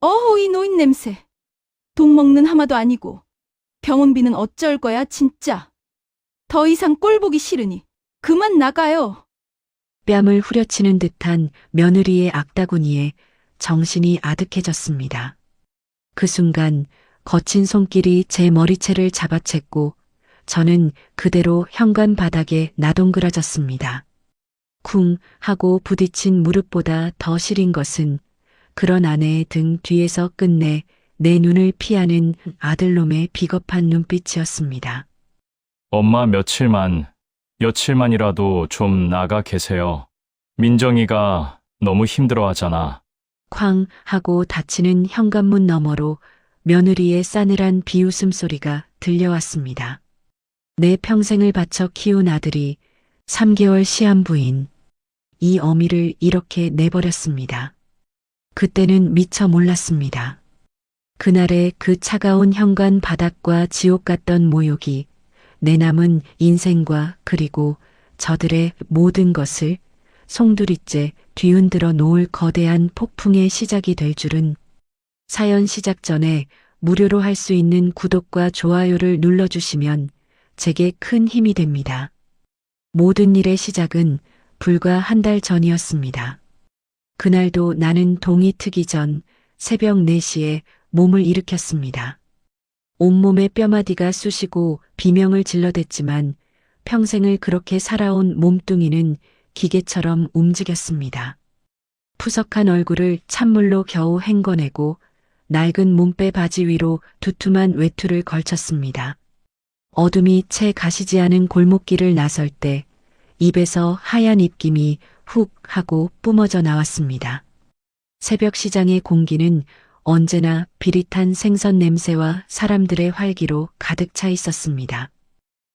어허, 이 노인 냄새. 돈 먹는 하마도 아니고 병원비는 어쩔 거야, 진짜. 더 이상 꼴 보기 싫으니 그만 나가요. 뺨을 후려치는 듯한 며느리의 악다구니에 정신이 아득해졌습니다. 그 순간 거친 손길이 제 머리채를 잡아챘고 저는 그대로 현관 바닥에 나동그라졌습니다. 쿵 하고 부딪힌 무릎보다 더 시린 것은 그런 아내의 등 뒤에서 끝내 내 눈을 피하는 아들놈의 비겁한 눈빛이었습니다. 엄마 며칠만이라도 좀 나가 계세요. 민정이가 너무 힘들어하잖아. 쾅 하고 닫히는 현관문 너머로 며느리의 싸늘한 비웃음 소리가 들려왔습니다. 내 평생을 바쳐 키운 아들이 3개월 시한부인 이 어미를 이렇게 내버렸습니다. 그때는 미처 몰랐습니다. 그날의 그 차가운 현관 바닥과 지옥 같던 모욕이 내 남은 인생과 그리고 저들의 모든 것을 송두리째 뒤흔들어 놓을 거대한 폭풍의 시작이 될 줄은. 사연 시작 전에 무료로 할 수 있는 구독과 좋아요를 눌러주시면 제게 큰 힘이 됩니다. 모든 일의 시작은 불과 한 달 전이었습니다. 그날도 나는 동이 트기 전 새벽 4시에 몸을 일으켰습니다. 온몸에 뼈마디가 쑤시고 비명을 질러댔지만 평생을 그렇게 살아온 몸뚱이는 기계처럼 움직였습니다. 푸석한 얼굴을 찬물로 겨우 헹궈내고 낡은 몸빼 바지 위로 두툼한 외투를 걸쳤습니다. 어둠이 채 가시지 않은 골목길을 나설 때 입에서 하얀 입김이 훅 하고 뿜어져 나왔습니다. 새벽 시장의 공기는 언제나 비릿한 생선 냄새와 사람들의 활기로 가득 차 있었습니다.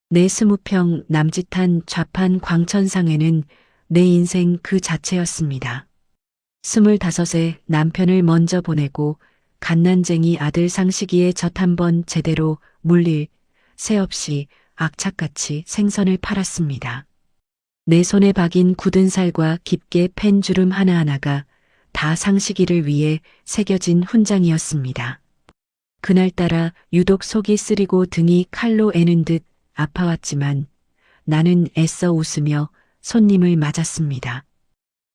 내 20평 남짓한 좌판 광천상에는 내 인생 그 자체였습니다. 25에 남편을 먼저 보내고 갓난쟁이 아들 상식이의 젖 한번 제대로 물릴 새 없이 악착같이 생선을 팔았습니다. 내 손에 박인 굳은 살과 깊게 팬 주름 하나하나가 다 상식이를 위해 새겨진 훈장이었습니다. 그날따라 유독 속이 쓰리고 등이 칼로 애는 듯 아파왔지만 나는 애써 웃으며 손님을 맞았습니다.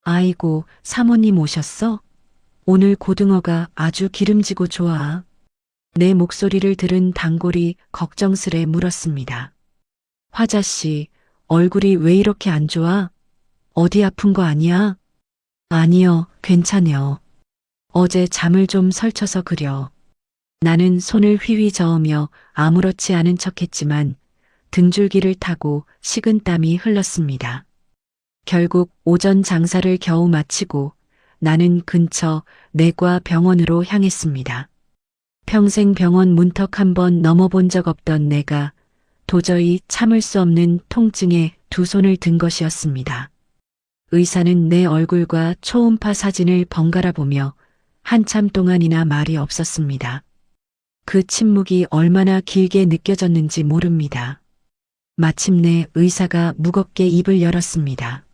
아이고, 사모님 오셨어? 오늘 고등어가 아주 기름지고 좋아. 내 목소리를 들은 단골이 걱정스레 물었습니다. 화자씨, 얼굴이 왜 이렇게 안 좋아? 어디 아픈 거 아니야? 아니요, 괜찮여. 어제 잠을 좀 설쳐서 그려. 나는 손을 휘휘 저으며 아무렇지 않은 척했지만 등줄기를 타고 식은땀이 흘렀습니다. 결국 오전 장사를 겨우 마치고 나는 근처 내과 병원으로 향했습니다. 평생 병원 문턱 한번 넘어본 적 없던 내가 도저히 참을 수 없는 통증에 두 손을 든 것이었습니다. 의사는 내 얼굴과 초음파 사진을 번갈아 보며 한참 동안이나 말이 없었습니다. 그 침묵이 얼마나 길게 느껴졌는지 모릅니다. 마침내 의사가 무겁게 입을 열었습니다.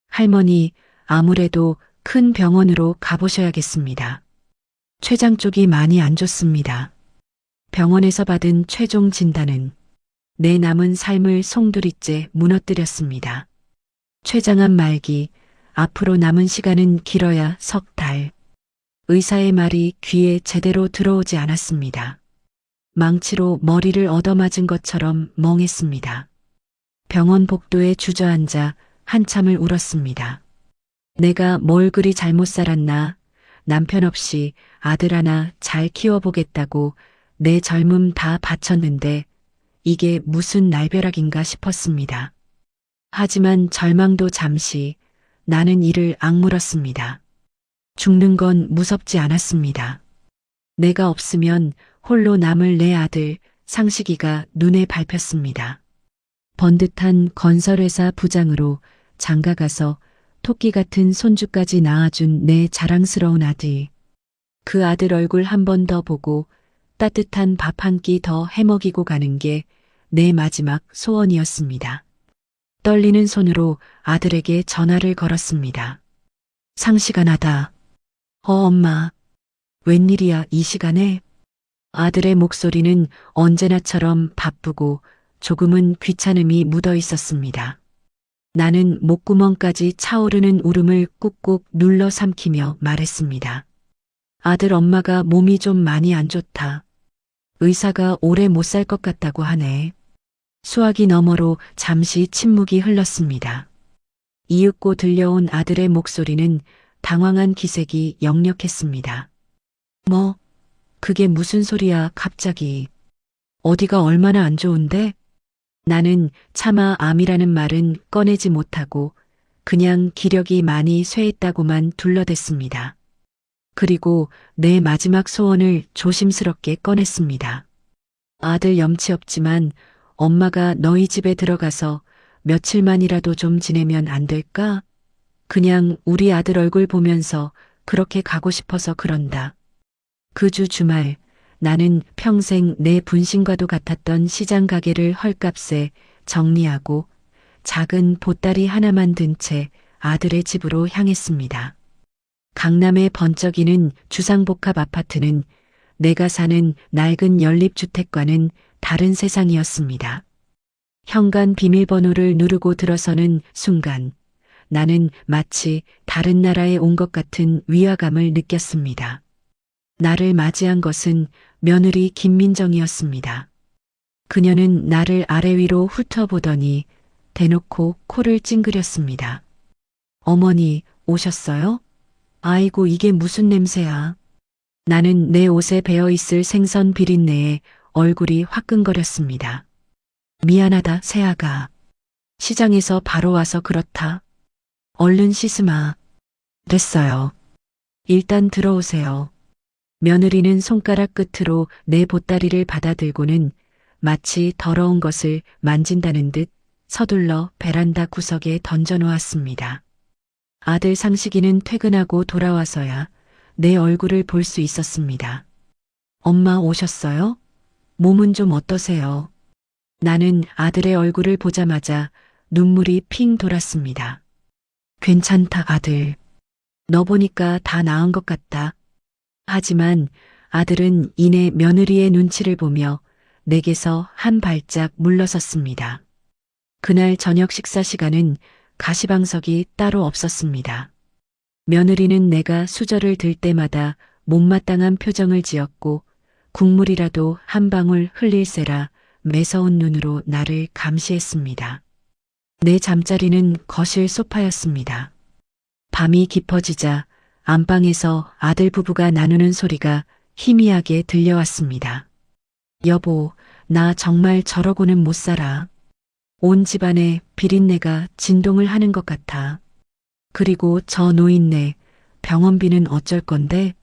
할머니, 아무래도 큰 병원으로 가보셔야겠습니다. 췌장 쪽이 많이 안 좋습니다. 병원에서 받은 최종 진단은 내 남은 삶을 송두리째 무너뜨렸습니다. 췌장암 말기, 앞으로 남은 시간은 길어야 석 달. 의사의 말이 귀에 제대로 들어오지 않았습니다. 망치로 머리를 얻어맞은 것처럼 멍했습니다. 병원 복도에 주저앉아 한참을 울었습니다. 내가 뭘 그리 잘못 살았나, 남편 없이 아들 하나 잘 키워보겠다고 내 젊음 다 바쳤는데 이게 무슨 날벼락인가 싶었습니다. 하지만 절망도 잠시, 나는 이를 악물었습니다. 죽는 건 무섭지 않았습니다. 내가 없으면 홀로 남을 내 아들 상식이가 눈에 밟혔습니다. 번듯한 건설회사 부장으로 장가가서 토끼 같은 손주까지 낳아준 내 자랑스러운 아들. 그 아들 얼굴 한 번 더 보고 따뜻한 밥 한 끼 더 해먹이고 가는 게 내 마지막 소원이었습니다. 떨리는 손으로 아들에게 전화를 걸었습니다. 상시간 하다. 엄마. 웬일이야 이 시간에? 아들의 목소리는 언제나처럼 바쁘고 조금은 귀찮음이 묻어 있었습니다. 나는 목구멍까지 차오르는 울음을 꾹꾹 눌러 삼키며 말했습니다. 아들 엄마가 몸이 좀 많이 안 좋다. 의사가 오래 못 살 것 같다고 하네. 수화기 너머로 잠시 침묵이 흘렀습니다. 이윽고 들려온 아들의 목소리는 당황한 기색이 역력했습니다. 뭐, 그게 무슨 소리야 갑자기. 어디가 얼마나 안 좋은데? 나는 차마 암이라는 말은 꺼내지 못하고 그냥 기력이 많이 쇠했다고만 둘러댔습니다. 그리고 내 마지막 소원을 조심스럽게 꺼냈습니다. 아들 염치 없지만 엄마가 너희 집에 들어가서 며칠만이라도 좀 지내면 안 될까? 그냥 우리 아들 얼굴 보면서 그렇게 가고 싶어서 그런다. 그 주 주말 나는 평생 내 분신과도 같았던 시장 가게를 헐값에 정리하고 작은 보따리 하나만 든 채 아들의 집으로 향했습니다. 강남의 번쩍이는 주상복합 아파트는 내가 사는 낡은 연립주택과는 다른 세상이었습니다. 현관 비밀번호를 누르고 들어서는 순간 나는 마치 다른 나라에 온 것 같은 위화감을 느꼈습니다. 나를 맞이한 것은 며느리 김민정이었습니다. 그녀는 나를 아래 위로 훑어보더니 대놓고 코를 찡그렸습니다. 어머니, 오셨어요? 아이고, 이게 무슨 냄새야. 나는 내 옷에 배어있을 생선 비린내에 얼굴이 화끈거렸습니다. 미안하다, 새아가. 시장에서 바로 와서 그렇다. 얼른 씻으마. 됐어요. 일단 들어오세요. 며느리는 손가락 끝으로 내 보따리를 받아들고는 마치 더러운 것을 만진다는 듯 서둘러 베란다 구석에 던져놓았습니다. 아들 상식이는 퇴근하고 돌아와서야 내 얼굴을 볼 수 있었습니다. 엄마 오셨어요? 몸은 좀 어떠세요? 나는 아들의 얼굴을 보자마자 눈물이 핑 돌았습니다. 괜찮다, 아들. 너 보니까 다 나은 것 같다. 하지만 아들은 이내 며느리의 눈치를 보며 내게서 한 발짝 물러섰습니다. 그날 저녁 식사 시간은 가시방석이 따로 없었습니다. 며느리는 내가 수저를 들 때마다 못마땅한 표정을 지었고 국물이라도 한 방울 흘릴세라 매서운 눈으로 나를 감시했습니다. 내 잠자리는 거실 소파였습니다. 밤이 깊어지자 안방에서 아들 부부가 나누는 소리가 희미하게 들려왔습니다. 여보, 나 정말 저러고는 못 살아. 온 집안에 비린내가 진동을 하는 것 같아. 그리고 저 노인네, 병원비는 어쩔 건데?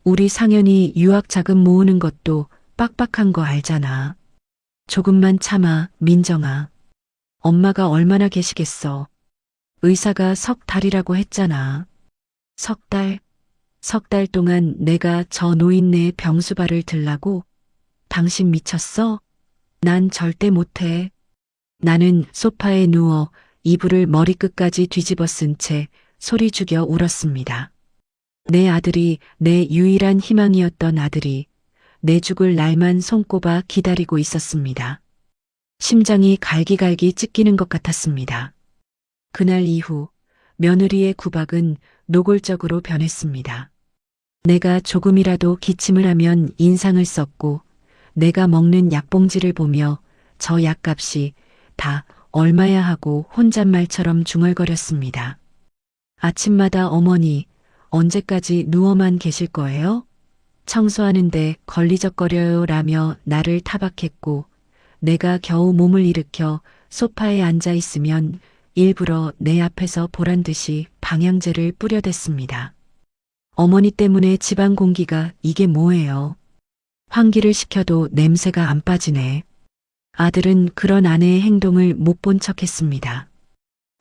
우리 상현이 유학 자금 모으는 것도 빡빡한 거 알잖아. 조금만 참아, 민정아. 엄마가 얼마나 계시겠어. 의사가 석 달이라고 했잖아. 석 달? 석 달 동안 내가 저 노인네의 병수발을 들라고? 당신 미쳤어? 난 절대 못해. 나는 소파에 누워 이불을 머리끝까지 뒤집어 쓴 채 소리 죽여 울었습니다. 내 아들이, 내 유일한 희망이었던 아들이 내 죽을 날만 손꼽아 기다리고 있었습니다. 심장이 갈기갈기 찢기는 것 같았습니다. 그날 이후 며느리의 구박은 노골적으로 변했습니다. 내가 조금이라도 기침을 하면 인상을 썼고 내가 먹는 약봉지를 보며 저 약값이 다 얼마야 하고 혼잣말처럼 중얼거렸습니다. 아침마다 어머니, 언제까지 누워만 계실 거예요? 청소하는데 걸리적거려요 라며 나를 타박했고 내가 겨우 몸을 일으켜 소파에 앉아 있으면 일부러 내 앞에서 보란 듯이 방향제를 뿌려댔습니다. 어머니 때문에 집안 공기가 이게 뭐예요? 환기를 시켜도 냄새가 안 빠지네. 아들은 그런 아내의 행동을 못 본 척했습니다.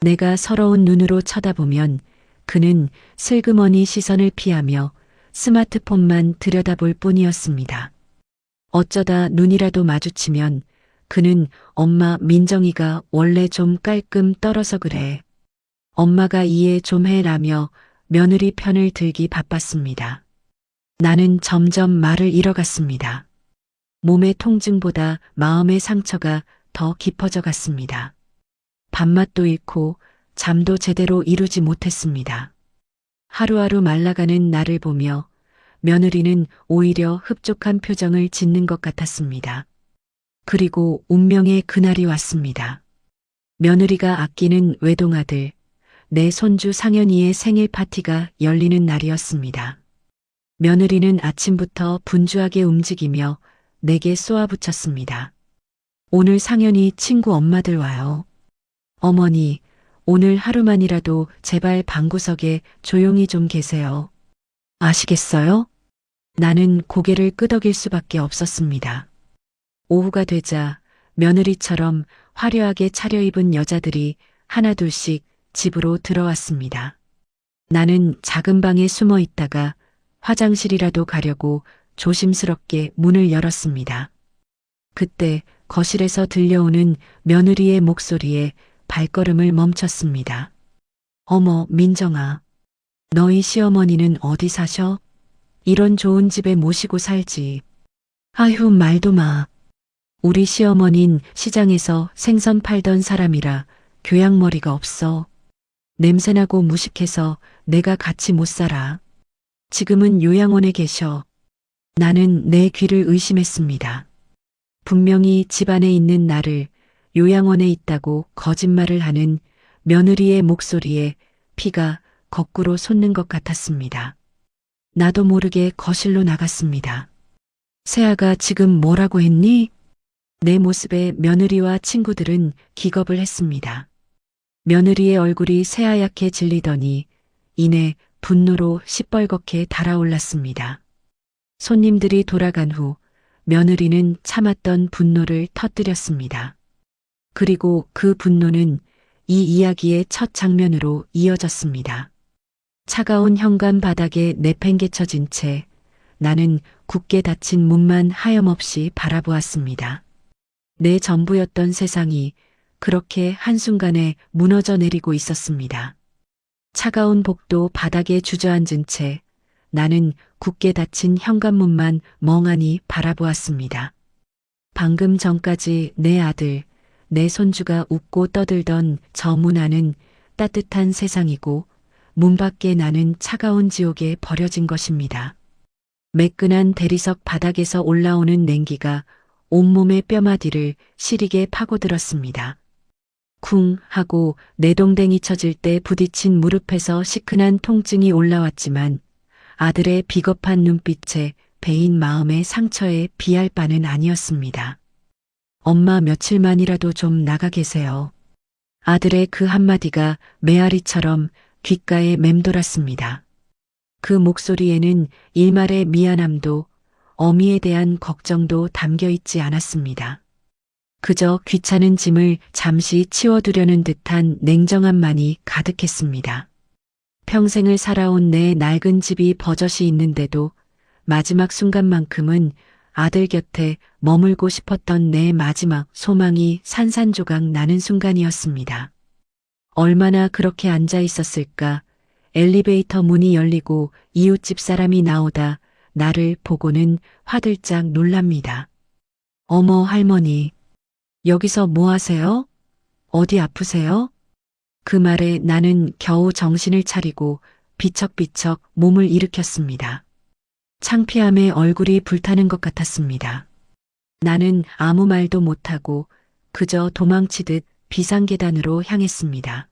내가 서러운 눈으로 쳐다보면 그는 슬그머니 시선을 피하며 스마트폰만 들여다볼 뿐이었습니다. 어쩌다 눈이라도 마주치면 그는 엄마 민정이가 원래 좀 깔끔 떨어서 그래. 엄마가 이해 좀 해라며 며느리 편을 들기 바빴습니다. 나는 점점 말을 잃어갔습니다. 몸의 통증보다 마음의 상처가 더 깊어져 갔습니다. 밥맛도 잃고 잠도 제대로 이루지 못했습니다. 하루하루 말라가는 나를 보며 며느리는 오히려 흡족한 표정을 짓는 것 같았습니다. 그리고 운명의 그날이 왔습니다. 며느리가 아끼는 외동아들, 내 손주 상현이의 생일 파티가 열리는 날이었습니다. 며느리는 아침부터 분주하게 움직이며 내게 쏘아붙였습니다. 오늘 상현이 친구 엄마들 와요. 어머니, 오늘 하루만이라도 제발 방구석에 조용히 좀 계세요. 아시겠어요? 나는 고개를 끄덕일 수밖에 없었습니다. 오후가 되자 며느리처럼 화려하게 차려입은 여자들이 하나둘씩 집으로 들어왔습니다. 나는 작은 방에 숨어 있다가 화장실이라도 가려고 조심스럽게 문을 열었습니다. 그때 거실에서 들려오는 며느리의 목소리에 발걸음을 멈췄습니다. 어머, 민정아. 너희 시어머니는 어디 사셔? 이런 좋은 집에 모시고 살지. 아휴, 말도 마. 우리 시어머닌 시장에서 생선 팔던 사람이라 교양머리가 없어. 냄새나고 무식해서 내가 같이 못 살아. 지금은 요양원에 계셔. 나는 내 귀를 의심했습니다. 분명히 집안에 있는 나를 요양원에 있다고 거짓말을 하는 며느리의 목소리에 피가 거꾸로 솟는 것 같았습니다. 나도 모르게 거실로 나갔습니다. 세아가 지금 뭐라고 했니? 내 모습에 며느리와 친구들은 기겁을 했습니다. 며느리의 얼굴이 새하얗게 질리더니 이내 분노로 시뻘겋게 달아올랐습니다. 손님들이 돌아간 후 며느리는 참았던 분노를 터뜨렸습니다. 그리고 그 분노는 이 이야기의 첫 장면으로 이어졌습니다. 차가운 현관 바닥에 내팽개쳐진 채 나는 굳게 닫힌 문만 하염없이 바라보았습니다. 내 전부였던 세상이 그렇게 한순간에 무너져 내리고 있었습니다. 차가운 복도 바닥에 주저앉은 채 나는 굳게 닫힌 현관문만 멍하니 바라보았습니다. 방금 전까지 내 아들, 내 손주가 웃고 떠들던 저 문 안은 따뜻한 세상이고 문 밖에 나는 차가운 지옥에 버려진 것입니다. 매끈한 대리석 바닥에서 올라오는 냉기가 온몸의 뼈마디를 시리게 파고들었습니다. 쿵 하고 내동댕이 쳐질 때 부딪힌 무릎에서 시큰한 통증이 올라왔지만 아들의 비겁한 눈빛에 베인 마음의 상처에 비할 바는 아니었습니다. 엄마 며칠만이라도 좀 나가 계세요. 아들의 그 한마디가 메아리처럼 귓가에 맴돌았습니다. 그 목소리에는 일말의 미안함도 어미에 대한 걱정도 담겨 있지 않았습니다. 그저 귀찮은 짐을 잠시 치워두려는 듯한 냉정함만이 가득했습니다. 평생을 살아온 내 낡은 집이 버젓이 있는데도 마지막 순간만큼은 아들 곁에 머물고 싶었던 내 마지막 소망이 산산조각 나는 순간이었습니다. 얼마나 그렇게 앉아 있었을까. 엘리베이터 문이 열리고 이웃집 사람이 나오다 나를 보고는 화들짝 놀랍니다. 어머, 할머니. 여기서 뭐 하세요? 어디 아프세요? 그 말에 나는 겨우 정신을 차리고 비척비척 몸을 일으켰습니다. 창피함에 얼굴이 불타는 것 같았습니다. 나는 아무 말도 못하고 그저 도망치듯 비상계단으로 향했습니다.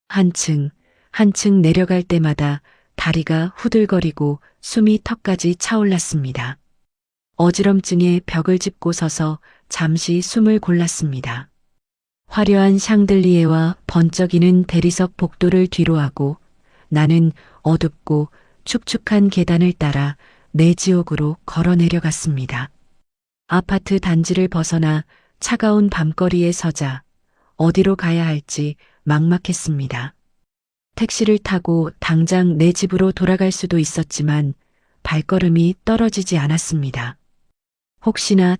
한층 내려갈 때마다 다리가 후들거리고 숨이 턱까지 차올랐습니다. 어지럼증에 벽을 짚고 서서 잠시 숨을 골랐습니다. 화려한 샹들리에와 번쩍이는 대리석 복도를 뒤로하고 나는 어둡고 축축한 계단을 따라 내 지옥으로 걸어 내려갔습니다. 아파트 단지를 벗어나 차가운 밤거리에 서자 어디로 가야 할지 막막했습니다. 택시를 타고 당장 내 집으로 돌아갈 수도 있었지만 발걸음이 떨어지지 않았습니다.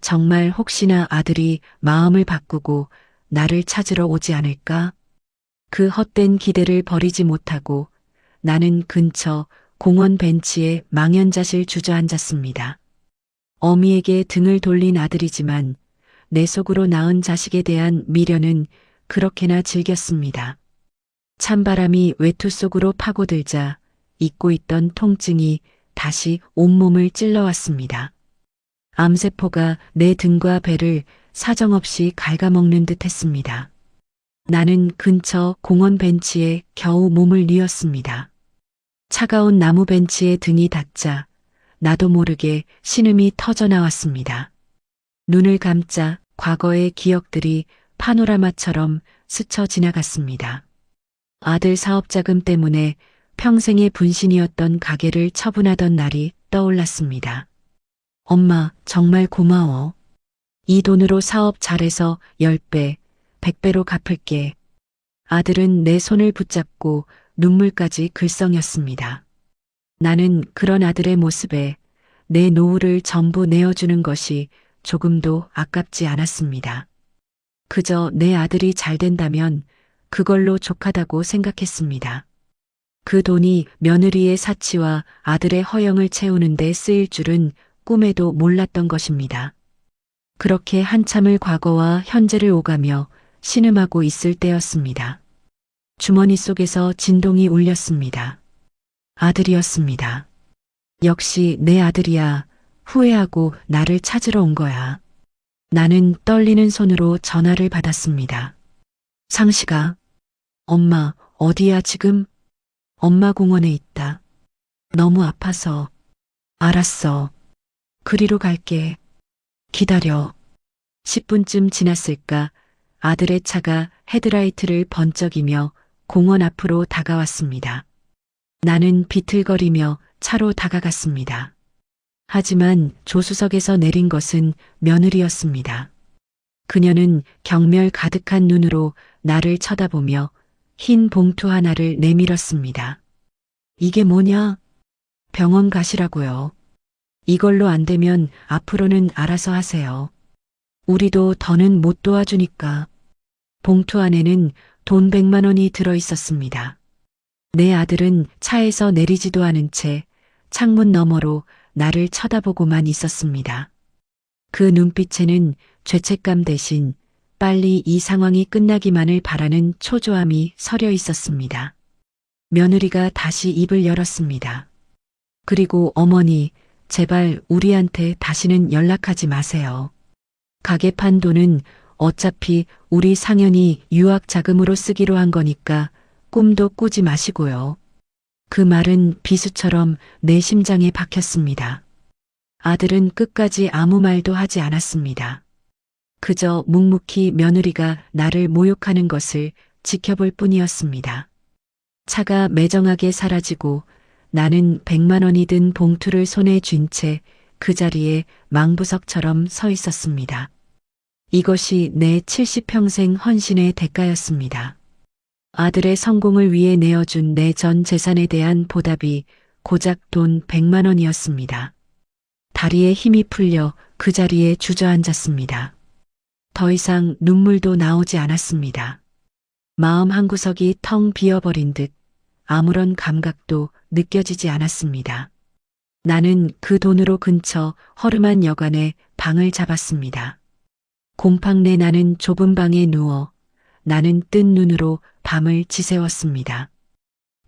정말 혹시나 아들이 마음을 바꾸고 나를 찾으러 오지 않을까? 그 헛된 기대를 버리지 못하고 나는 근처 공원 벤치에 망연자실 주저앉았습니다. 어미에게 등을 돌린 아들이지만 내 속으로 낳은 자식에 대한 미련은 그렇게나 즐겼습니다. 찬바람이 외투 속으로 파고들자 잊고 있던 통증이 다시 온몸을 찔러왔습니다. 암세포가 내 등과 배를 사정없이 갉아먹는 듯 했습니다. 나는 근처 공원 벤치에 겨우 몸을 뉘었습니다. 차가운 나무 벤치에 등이 닿자 나도 모르게 신음이 터져 나왔습니다. 눈을 감자 과거의 기억들이 파노라마처럼 스쳐 지나갔습니다. 아들 사업자금 때문에 평생의 분신이었던 가게를 처분하던 날이 떠올랐습니다. 엄마, 정말 고마워. 이 돈으로 사업 잘해서 10배, 100배로 갚을게. 아들은 내 손을 붙잡고 눈물까지 글썽였습니다. 나는 그런 아들의 모습에 내 노후를 전부 내어주는 것이 조금도 아깝지 않았습니다. 그저 내 아들이 잘 된다면 그걸로 족하다고 생각했습니다. 그 돈이 며느리의 사치와 아들의 허영을 채우는 데 쓰일 줄은 꿈에도 몰랐던 것입니다. 그렇게 한참을 과거와 현재를 오가며 신음하고 있을 때였습니다. 주머니 속에서 진동이 울렸습니다. 아들이었습니다. 역시 내 아들이야. 후회하고 나를 찾으러 온 거야. 나는 떨리는 손으로 전화를 받았습니다. 상식아. 엄마, 어디야 지금? 엄마 공원에 있다. 너무 아파서. 알았어. 그리로 갈게. 기다려. 10분쯤 지났을까 아들의 차가 헤드라이트를 번쩍이며 공원 앞으로 다가왔습니다. 나는 비틀거리며 차로 다가갔습니다. 하지만 조수석에서 내린 것은 며느리였습니다. 그녀는 경멸 가득한 눈으로 나를 쳐다보며 흰 봉투 하나를 내밀었습니다. 이게 뭐냐? 병원 가시라고요. 이걸로 안 되면 앞으로는 알아서 하세요. 우리도 더는 못 도와주니까. 봉투 안에는 돈 100만 원이 들어 있었습니다. 내 아들은 차에서 내리지도 않은 채 창문 너머로 나를 쳐다보고만 있었습니다. 그 눈빛에는 죄책감 대신 빨리 이 상황이 끝나기만을 바라는 초조함이 서려 있었습니다. 며느리가 다시 입을 열었습니다. 그리고 어머니, 제발 우리한테 다시는 연락하지 마세요. 가게 판 돈은 어차피 우리 상현이 유학 자금으로 쓰기로 한 거니까 꿈도 꾸지 마시고요. 그 말은 비수처럼 내 심장에 박혔습니다. 아들은 끝까지 아무 말도 하지 않았습니다. 그저 묵묵히 며느리가 나를 모욕하는 것을 지켜볼 뿐이었습니다. 차가 매정하게 사라지고 나는 100만 원이 든 봉투를 손에 쥔 채 그 자리에 망부석처럼 서 있었습니다. 이것이 내 70평생 헌신의 대가였습니다. 아들의 성공을 위해 내어준 내 전 재산에 대한 보답이 고작 돈 100만 원이었습니다. 다리에 힘이 풀려 그 자리에 주저앉았습니다. 더 이상 눈물도 나오지 않았습니다. 마음 한구석이 텅 비어버린 듯 아무런 감각도 느껴지지 않았습니다. 나는 그 돈으로 근처 허름한 여관에 방을 잡았습니다. 곰팡내 나는 좁은 방에 누워 나는 뜬 눈으로 밤을 지새웠습니다.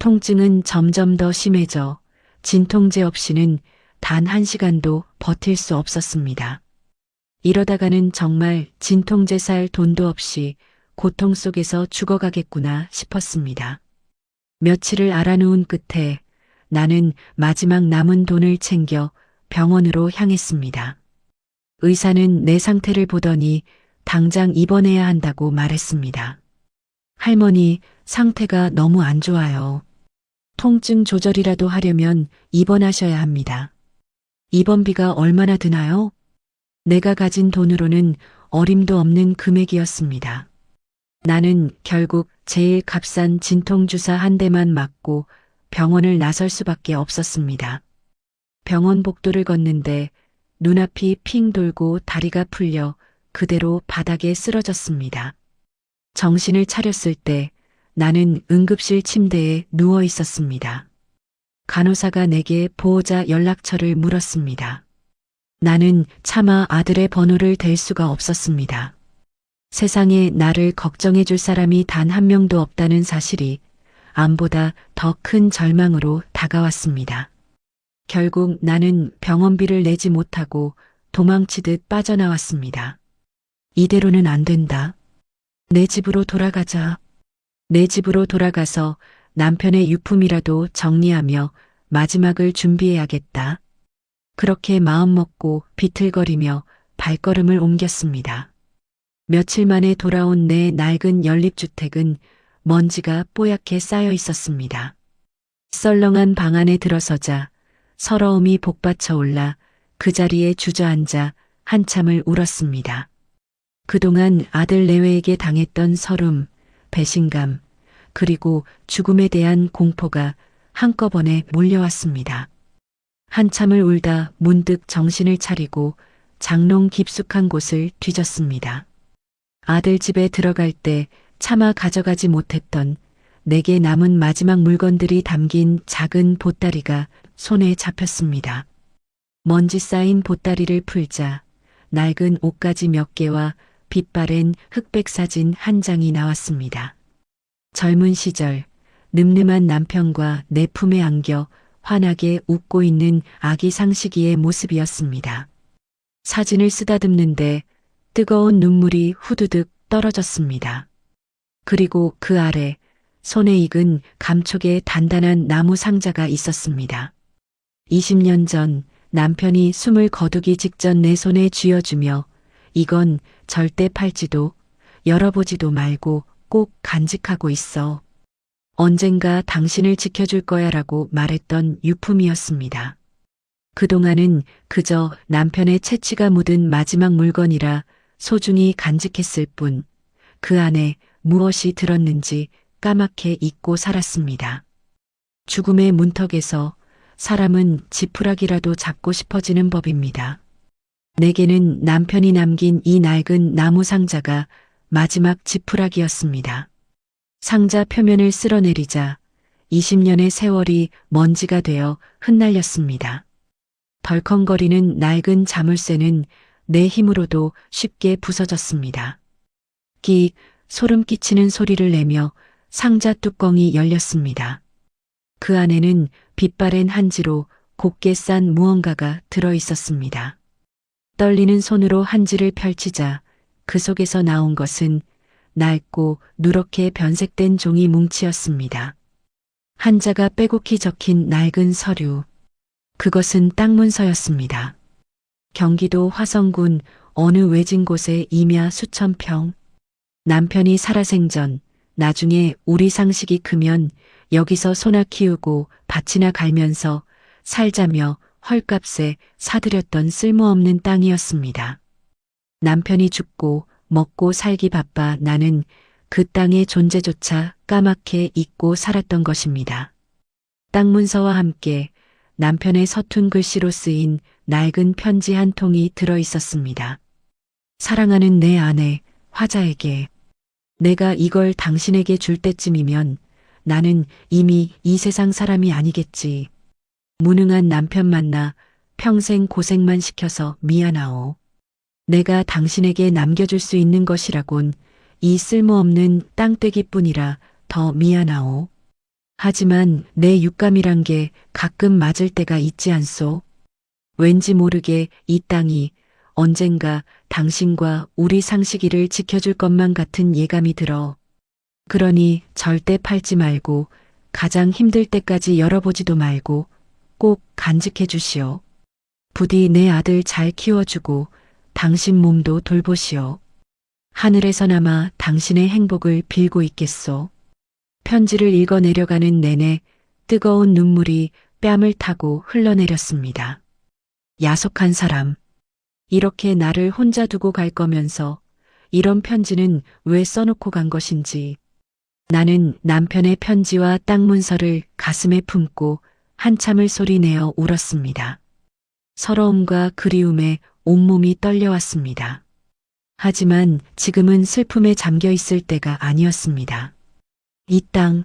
통증은 점점 더 심해져 진통제 없이는 단 1시간도 버틸 수 없었습니다. 이러다가는 정말 진통제 살 돈도 없이 고통 속에서 죽어가겠구나 싶었습니다. 며칠을 알아누운 끝에 나는 마지막 남은 돈을 챙겨 병원으로 향했습니다. 의사는 내 상태를 보더니 당장 입원해야 한다고 말했습니다. 할머니, 상태가 너무 안 좋아요. 통증 조절이라도 하려면 입원하셔야 합니다. 입원비가 얼마나 드나요? 내가 가진 돈으로는 어림도 없는 금액이었습니다. 나는 결국 제일 값싼 진통주사 한 대만 맞고 병원을 나설 수밖에 없었습니다. 병원 복도를 걷는데 눈앞이 핑 돌고 다리가 풀려 그대로 바닥에 쓰러졌습니다. 정신을 차렸을 때 나는 응급실 침대에 누워 있었습니다. 간호사가 내게 보호자 연락처를 물었습니다. 나는 차마 아들의 번호를 댈 수가 없었습니다. 세상에 나를 걱정해 줄 사람이 단 한 명도 없다는 사실이 암보다 더 큰 절망으로 다가왔습니다. 결국 나는 병원비를 내지 못하고 도망치듯 빠져나왔습니다. 이대로는 안 된다. 내 집으로 돌아가자. 내 집으로 돌아가서 남편의 유품이라도 정리하며 마지막을 준비해야겠다. 그렇게 마음먹고 비틀거리며 발걸음을 옮겼습니다. 며칠 만에 돌아온 내 낡은 연립주택은 먼지가 뽀얗게 쌓여 있었습니다. 썰렁한 방 안에 들어서자 서러움이 복받쳐 올라 그 자리에 주저앉아 한참을 울었습니다. 그동안 아들 내외에게 당했던 서름, 배신감, 그리고 죽음에 대한 공포가 한꺼번에 몰려왔습니다. 한참을 울다 문득 정신을 차리고 장롱 깊숙한 곳을 뒤졌습니다. 아들 집에 들어갈 때 차마 가져가지 못했던 내게 남은 마지막 물건들이 담긴 작은 보따리가 손에 잡혔습니다. 먼지 쌓인 보따리를 풀자 낡은 옷가지 몇 개와 빛바랜 흑백 사진 한 장이 나왔습니다. 젊은 시절 늠름한 남편과 내 품에 안겨 환하게 웃고 있는 아기 상식이의 모습이었습니다. 사진을 쓰다듬는데 뜨거운 눈물이 후두둑 떨어졌습니다. 그리고 그 아래 손에 익은 감촉의 단단한 나무 상자가 있었습니다. 20년 전 남편이 숨을 거두기 직전 내 손에 쥐어주며 이건 절대 팔지도 열어보지도 말고 꼭 간직하고 있어. 언젠가 당신을 지켜줄 거야라고 말했던 유품이었습니다. 그동안은 그저 남편의 채취가 묻은 마지막 물건이라 소중히 간직했을 뿐 그 안에 무엇이 들었는지 까맣게 잊고 살았습니다. 죽음의 문턱에서 사람은 지푸라기라도 잡고 싶어지는 법입니다. 내게는 남편이 남긴 이 낡은 나무 상자가 마지막 지푸라기였습니다. 상자 표면을 쓸어내리자 20년의 세월이 먼지가 되어 흩날렸습니다. 덜컹거리는 낡은 자물쇠는 내 힘으로도 쉽게 부서졌습니다. 끽 소름 끼치는 소리를 내며 상자 뚜껑이 열렸습니다. 그 안에는 빛바랜 한지로 곱게 싼 무언가가 들어 있었습니다. 떨리는 손으로 한지를 펼치자 그 속에서 나온 것은 낡고 누렇게 변색된 종이 뭉치였습니다. 한자가 빼곡히 적힌 낡은 서류. 그것은 땅 문서였습니다. 경기도 화성군 어느 외진 곳의 임야 수천 평. 남편이 살아생전 나중에 우리 상식이 크면 여기서 소나 키우고 밭이나 갈면서 살자며 헐값에 사들였던 쓸모없는 땅이었습니다. 남편이 죽고 먹고 살기 바빠 나는 그 땅의 존재조차 까맣게 잊고 살았던 것입니다. 땅 문서와 함께 남편의 서툰 글씨로 쓰인 낡은 편지 한 통이 들어 있었습니다. 사랑하는 내 아내 화자에게 내가 이걸 당신에게 줄 때쯤이면 나는 이미 이 세상 사람이 아니겠지. 무능한 남편 만나 평생 고생만 시켜서 미안하오. 내가 당신에게 남겨줄 수 있는 것이라곤 이 쓸모없는 땅떼기뿐이라 더 미안하오. 하지만 내 육감이란 게 가끔 맞을 때가 있지 않소. 왠지 모르게 이 땅이 언젠가 당신과 우리 상식이를 지켜줄 것만 같은 예감이 들어. 그러니 절대 팔지 말고 가장 힘들 때까지 열어보지도 말고 꼭 간직해 주시오. 부디 내 아들 잘 키워주고 당신 몸도 돌보시오. 하늘에서나마 당신의 행복을 빌고 있겠소. 편지를 읽어 내려가는 내내 뜨거운 눈물이 뺨을 타고 흘러내렸습니다. 야속한 사람. 이렇게 나를 혼자 두고 갈 거면서 이런 편지는 왜 써놓고 간 것인지. 나는 남편의 편지와 땅 문서를 가슴에 품고 한참을 소리내어 울었습니다. 서러움과 그리움에 온몸이 떨려왔습니다. 하지만 지금은 슬픔에 잠겨 있을 때가 아니었습니다. 이 땅,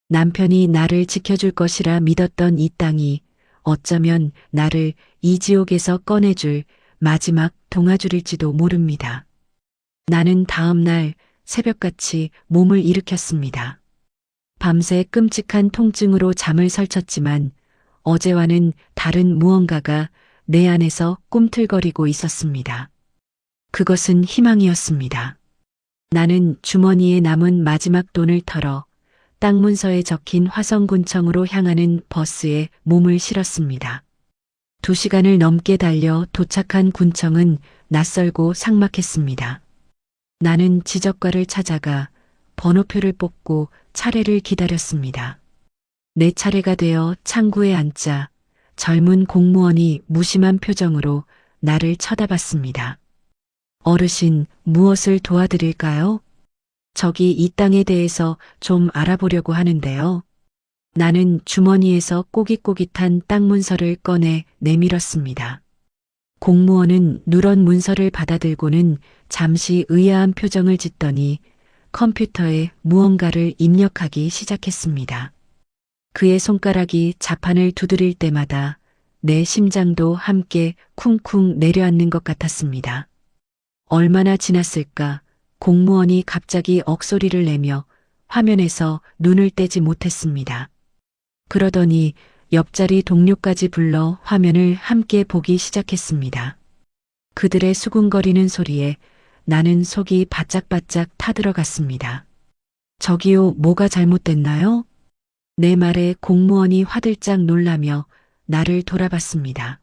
남편이 나를 지켜줄 것이라 믿었던 이 땅이 어쩌면 나를 이 지옥에서 꺼내줄 마지막 동아줄일지도 모릅니다. 나는 다음 날 새벽같이 몸을 일으켰습니다. 밤새 끔찍한 통증으로 잠을 설쳤지만 어제와는 다른 무언가가 내 안에서 꿈틀거리고 있었습니다. 그것은 희망이었습니다. 나는 주머니에 남은 마지막 돈을 털어 땅 문서에 적힌 화성군청으로 향하는 버스에 몸을 실었습니다. 2시간을 넘게 달려 도착한 군청은 낯설고 삭막했습니다. 나는 지적과를 찾아가 번호표를 뽑고 차례를 기다렸습니다. 내 차례가 되어 창구에 앉자 젊은 공무원이 무심한 표정으로 나를 쳐다봤습니다. 어르신, 무엇을 도와드릴까요? 저기 이 땅에 대해서 좀 알아보려고 하는데요. 나는 주머니에서 꼬깃꼬깃한 땅 문서를 꺼내 내밀었습니다. 공무원은 누런 문서를 받아들고는 잠시 의아한 표정을 짓더니 컴퓨터에 무언가를 입력하기 시작했습니다. 그의 손가락이 자판을 두드릴 때마다 내 심장도 함께 쿵쿵 내려앉는 것 같았습니다. 얼마나 지났을까? 공무원이 갑자기 억소리를 내며 화면에서 눈을 떼지 못했습니다. 그러더니 옆자리 동료까지 불러 화면을 함께 보기 시작했습니다. 그들의 수군거리는 소리에 나는 속이 바짝바짝 타들어갔습니다. 저기요, 뭐가 잘못됐나요? 내 말에 공무원이 화들짝 놀라며 나를 돌아봤습니다.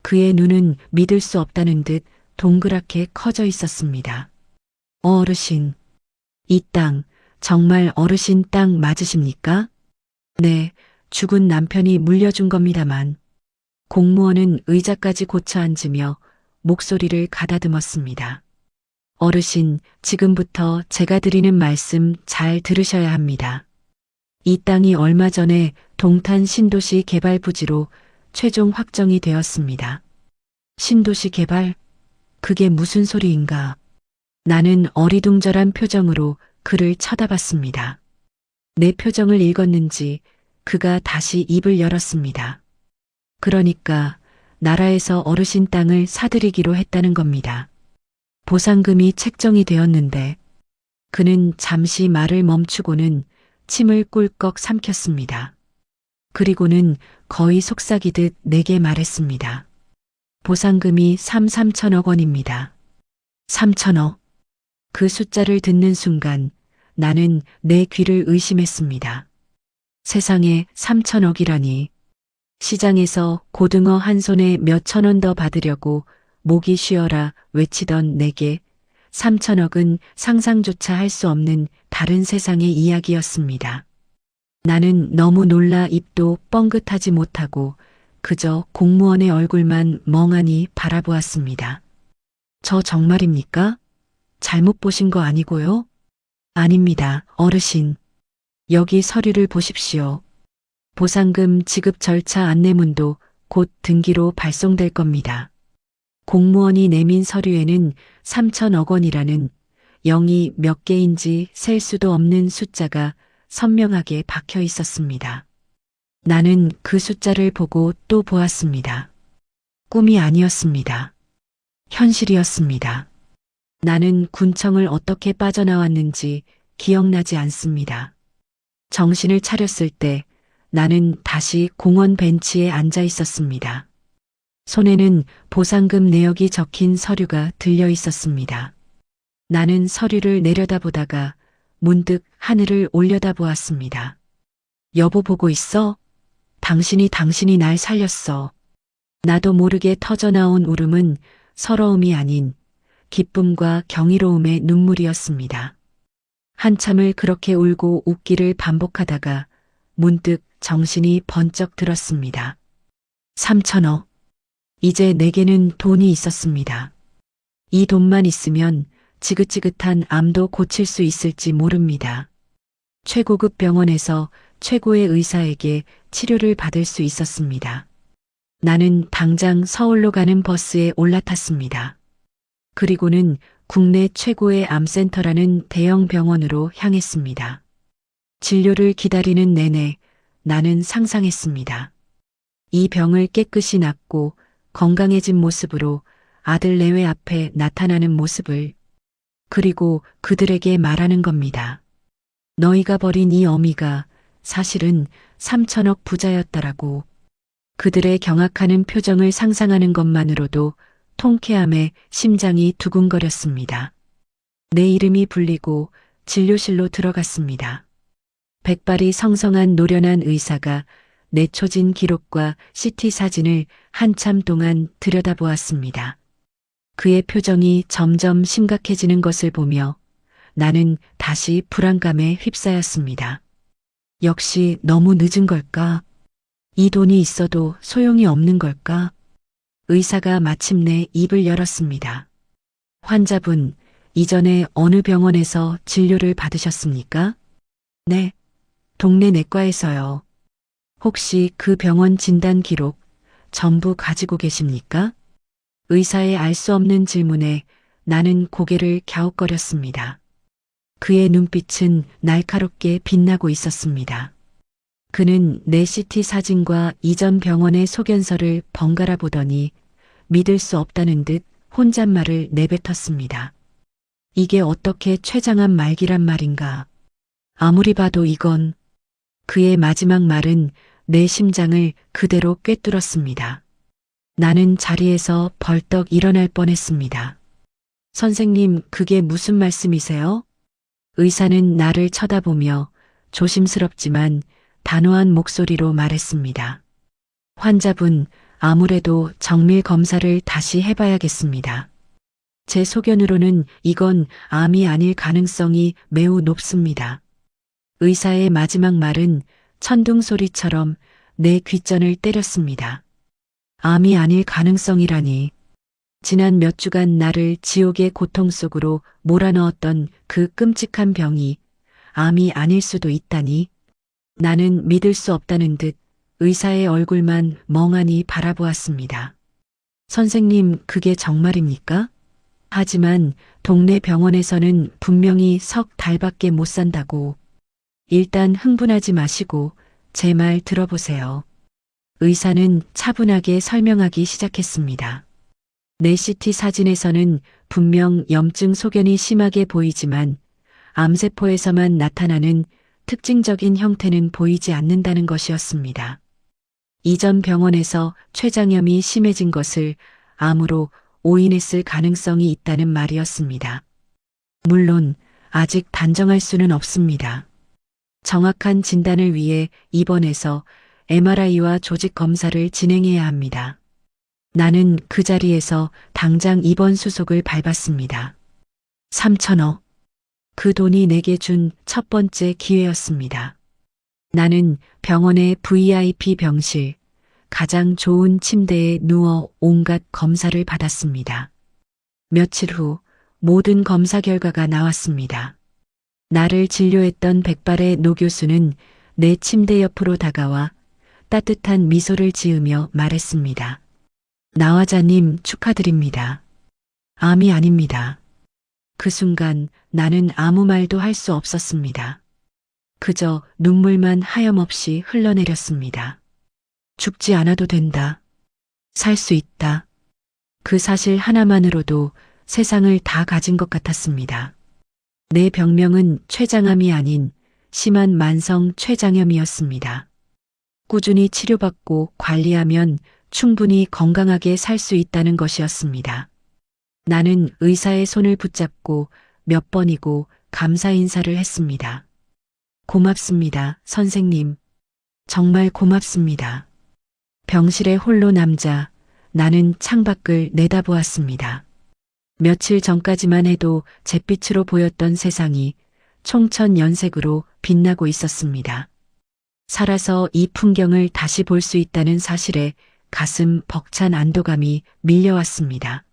그의 눈은 믿을 수 없다는 듯 동그랗게 커져 있었습니다. 어르신, 이 땅, 정말 어르신 땅 맞으십니까? 네, 죽은 남편이 물려준 겁니다만. 공무원은 의자까지 고쳐 앉으며 목소리를 가다듬었습니다. 어르신, 지금부터 제가 드리는 말씀 잘 들으셔야 합니다. 이 땅이 얼마 전에 동탄 신도시 개발 부지로 최종 확정이 되었습니다. 신도시 개발? 그게 무슨 소리인가? 나는 어리둥절한 표정으로 그를 쳐다봤습니다. 내 표정을 읽었는지 그가 다시 입을 열었습니다. 그러니까 나라에서 어르신 땅을 사들이기로 했다는 겁니다. 보상금이 책정이 되었는데 그는 잠시 말을 멈추고는 침을 꿀꺽 삼켰습니다. 그리고는 거의 속삭이듯 내게 말했습니다. 보상금이 3천억 원입니다. 3천억. 그 숫자를 듣는 순간 나는 내 귀를 의심했습니다. 세상에 3천억이라니. 시장에서 고등어 한 손에 몇천 원 더 받으려고 목이 쉬어라 외치던 내게 3천억은 상상조차 할 수 없는 다른 세상의 이야기였습니다. 나는 너무 놀라 입도 뻥긋하지 못하고 그저 공무원의 얼굴만 멍하니 바라보았습니다. 저 정말입니까? 잘못 보신 거 아니고요? 아닙니다, 어르신. 여기 서류를 보십시오. 보상금 지급 절차 안내문도 곧 등기로 발송될 겁니다. 공무원이 내민 서류에는 3천억 원이라는 0이 몇 개인지 셀 수도 없는 숫자가 선명하게 박혀 있었습니다. 나는 그 숫자를 보고 또 보았습니다. 꿈이 아니었습니다. 현실이었습니다. 나는 군청을 어떻게 빠져나왔는지 기억나지 않습니다. 정신을 차렸을 때 나는 다시 공원 벤치에 앉아 있었습니다. 손에는 보상금 내역이 적힌 서류가 들려 있었습니다. 나는 서류를 내려다보다가 문득 하늘을 올려다보았습니다. 여보 보고 있어? 당신이 날 살렸어. 나도 모르게 터져나온 울음은 서러움이 아닌 기쁨과 경이로움의 눈물이었습니다. 한참을 그렇게 울고 웃기를 반복하다가 문득 정신이 번쩍 들었습니다. 3천억. 이제 내게는 돈이 있었습니다. 이 돈만 있으면 지긋지긋한 암도 고칠 수 있을지 모릅니다. 최고급 병원에서 최고의 의사에게 치료를 받을 수 있었습니다. 나는 당장 서울로 가는 버스에 올라탔습니다. 그리고는 국내 최고의 암센터라는 대형 병원으로 향했습니다. 진료를 기다리는 내내 나는 상상했습니다. 이 병을 깨끗이 낫고 건강해진 모습으로 아들 내외 앞에 나타나는 모습을, 그리고 그들에게 말하는 겁니다. 너희가 버린 이 어미가 사실은 3천억 부자였다라고. 그들의 경악하는 표정을 상상하는 것만으로도 통쾌함에 심장이 두근거렸습니다. 내 이름이 불리고 진료실로 들어갔습니다. 백발이 성성한 노련한 의사가 내초진 기록과 CT 사진을 한참 동안 들여다보았습니다. 그의 표정이 점점 심각해지는 것을 보며 나는 다시 불안감에 휩싸였습니다. 역시 너무 늦은 걸까? 이 돈이 있어도 소용이 없는 걸까? 의사가 마침내 입을 열었습니다. 환자분, 이전에 어느 병원에서 진료를 받으셨습니까? 네, 동네 내과에서요. 혹시 그 병원 진단 기록 전부 가지고 계십니까? 의사의 알 수 없는 질문에 나는 고개를 갸웃거렸습니다. 그의 눈빛은 날카롭게 빛나고 있었습니다. 그는 내 CT 사진과 이전 병원의 소견서를 번갈아 보더니 믿을 수 없다는 듯 혼잣말을 내뱉었습니다. 이게 어떻게 췌장암 말기란 말인가? 아무리 봐도 이건. 그의 마지막 말은 내 심장을 그대로 꿰뚫었습니다. 나는 자리에서 벌떡 일어날 뻔했습니다. 선생님, 그게 무슨 말씀이세요? 의사는 나를 쳐다보며 조심스럽지만 단호한 목소리로 말했습니다. 환자분, 아무래도 정밀 검사를 다시 해봐야겠습니다. 제 소견으로는 이건 암이 아닐 가능성이 매우 높습니다. 의사의 마지막 말은 천둥 소리처럼 내 귓전을 때렸습니다. 암이 아닐 가능성이라니. 지난 몇 주간 나를 지옥의 고통 속으로 몰아넣었던 그 끔찍한 병이 암이 아닐 수도 있다니. 나는 믿을 수 없다는 듯 의사의 얼굴만 멍하니 바라보았습니다. 선생님, 그게 정말입니까? 하지만 동네 병원에서는 분명히 석 달밖에 못 산다고. 일단 흥분하지 마시고 제 말 들어보세요. 의사는 차분하게 설명하기 시작했습니다. 내 CT 사진에서는 분명 염증 소견이 심하게 보이지만 암세포에서만 나타나는 특징적인 형태는 보이지 않는다는 것이었습니다. 이전 병원에서 췌장염이 심해진 것을 암으로 오인했을 가능성이 있다는 말이었습니다. 물론 아직 단정할 수는 없습니다. 정확한 진단을 위해 입원해서 MRI와 조직 검사를 진행해야 합니다. 나는 그 자리에서 당장 입원 수속을 밟았습니다. 3천억. 그 돈이 내게 준 첫 번째 기회였습니다. 나는 병원의 VIP 병실, 가장 좋은 침대에 누워 온갖 검사를 받았습니다. 며칠 후 모든 검사 결과가 나왔습니다. 나를 진료했던 백발의 노 교수는 내 침대 옆으로 다가와 따뜻한 미소를 지으며 말했습니다. 나화자님, 축하드립니다. 암이 아닙니다. 그 순간 나는 아무 말도 할 수 없었습니다. 그저 눈물만 하염없이 흘러내렸습니다. 죽지 않아도 된다. 살 수 있다. 그 사실 하나만으로도 세상을 다 가진 것 같았습니다. 내 병명은 췌장암이 아닌 심한 만성 췌장염이었습니다. 꾸준히 치료받고 관리하면 충분히 건강하게 살 수 있다는 것이었습니다. 나는 의사의 손을 붙잡고 몇 번이고 감사 인사를 했습니다. 고맙습니다, 선생님. 정말 고맙습니다. 병실에 홀로 남자, 나는 창밖을 내다보았습니다. 며칠 전까지만 해도 잿빛으로 보였던 세상이 총천연색으로 빛나고 있었습니다. 살아서 이 풍경을 다시 볼 수 있다는 사실에 가슴 벅찬 안도감이 밀려왔습니다.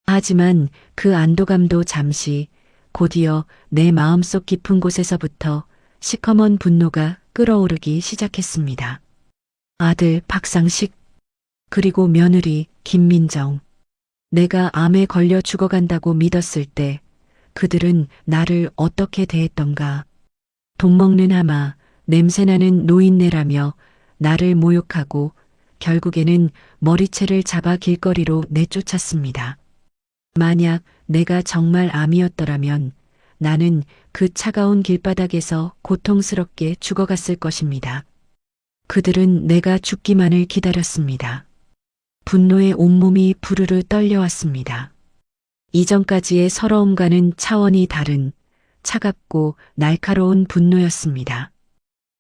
하지만 그 안도감도 잠시, 곧이어 내 마음속 깊은 곳에서부터 시커먼 분노가 끓어오르기 시작했습니다. 아들 박상식, 그리고 며느리 김민정. 내가 암에 걸려 죽어간다고 믿었을 때 그들은 나를 어떻게 대했던가. 돈 먹는 하마, 냄새나는 노인네라며 나를 모욕하고 결국에는 머리채를 잡아 길거리로 내쫓았습니다. 만약 내가 정말 암이었더라면 나는 그 차가운 길바닥에서 고통스럽게 죽어갔을 것입니다. 그들은 내가 죽기만을 기다렸습니다. 분노에 온몸이 부르르 떨려왔습니다. 이전까지의 서러움과는 차원이 다른 차갑고 날카로운 분노였습니다.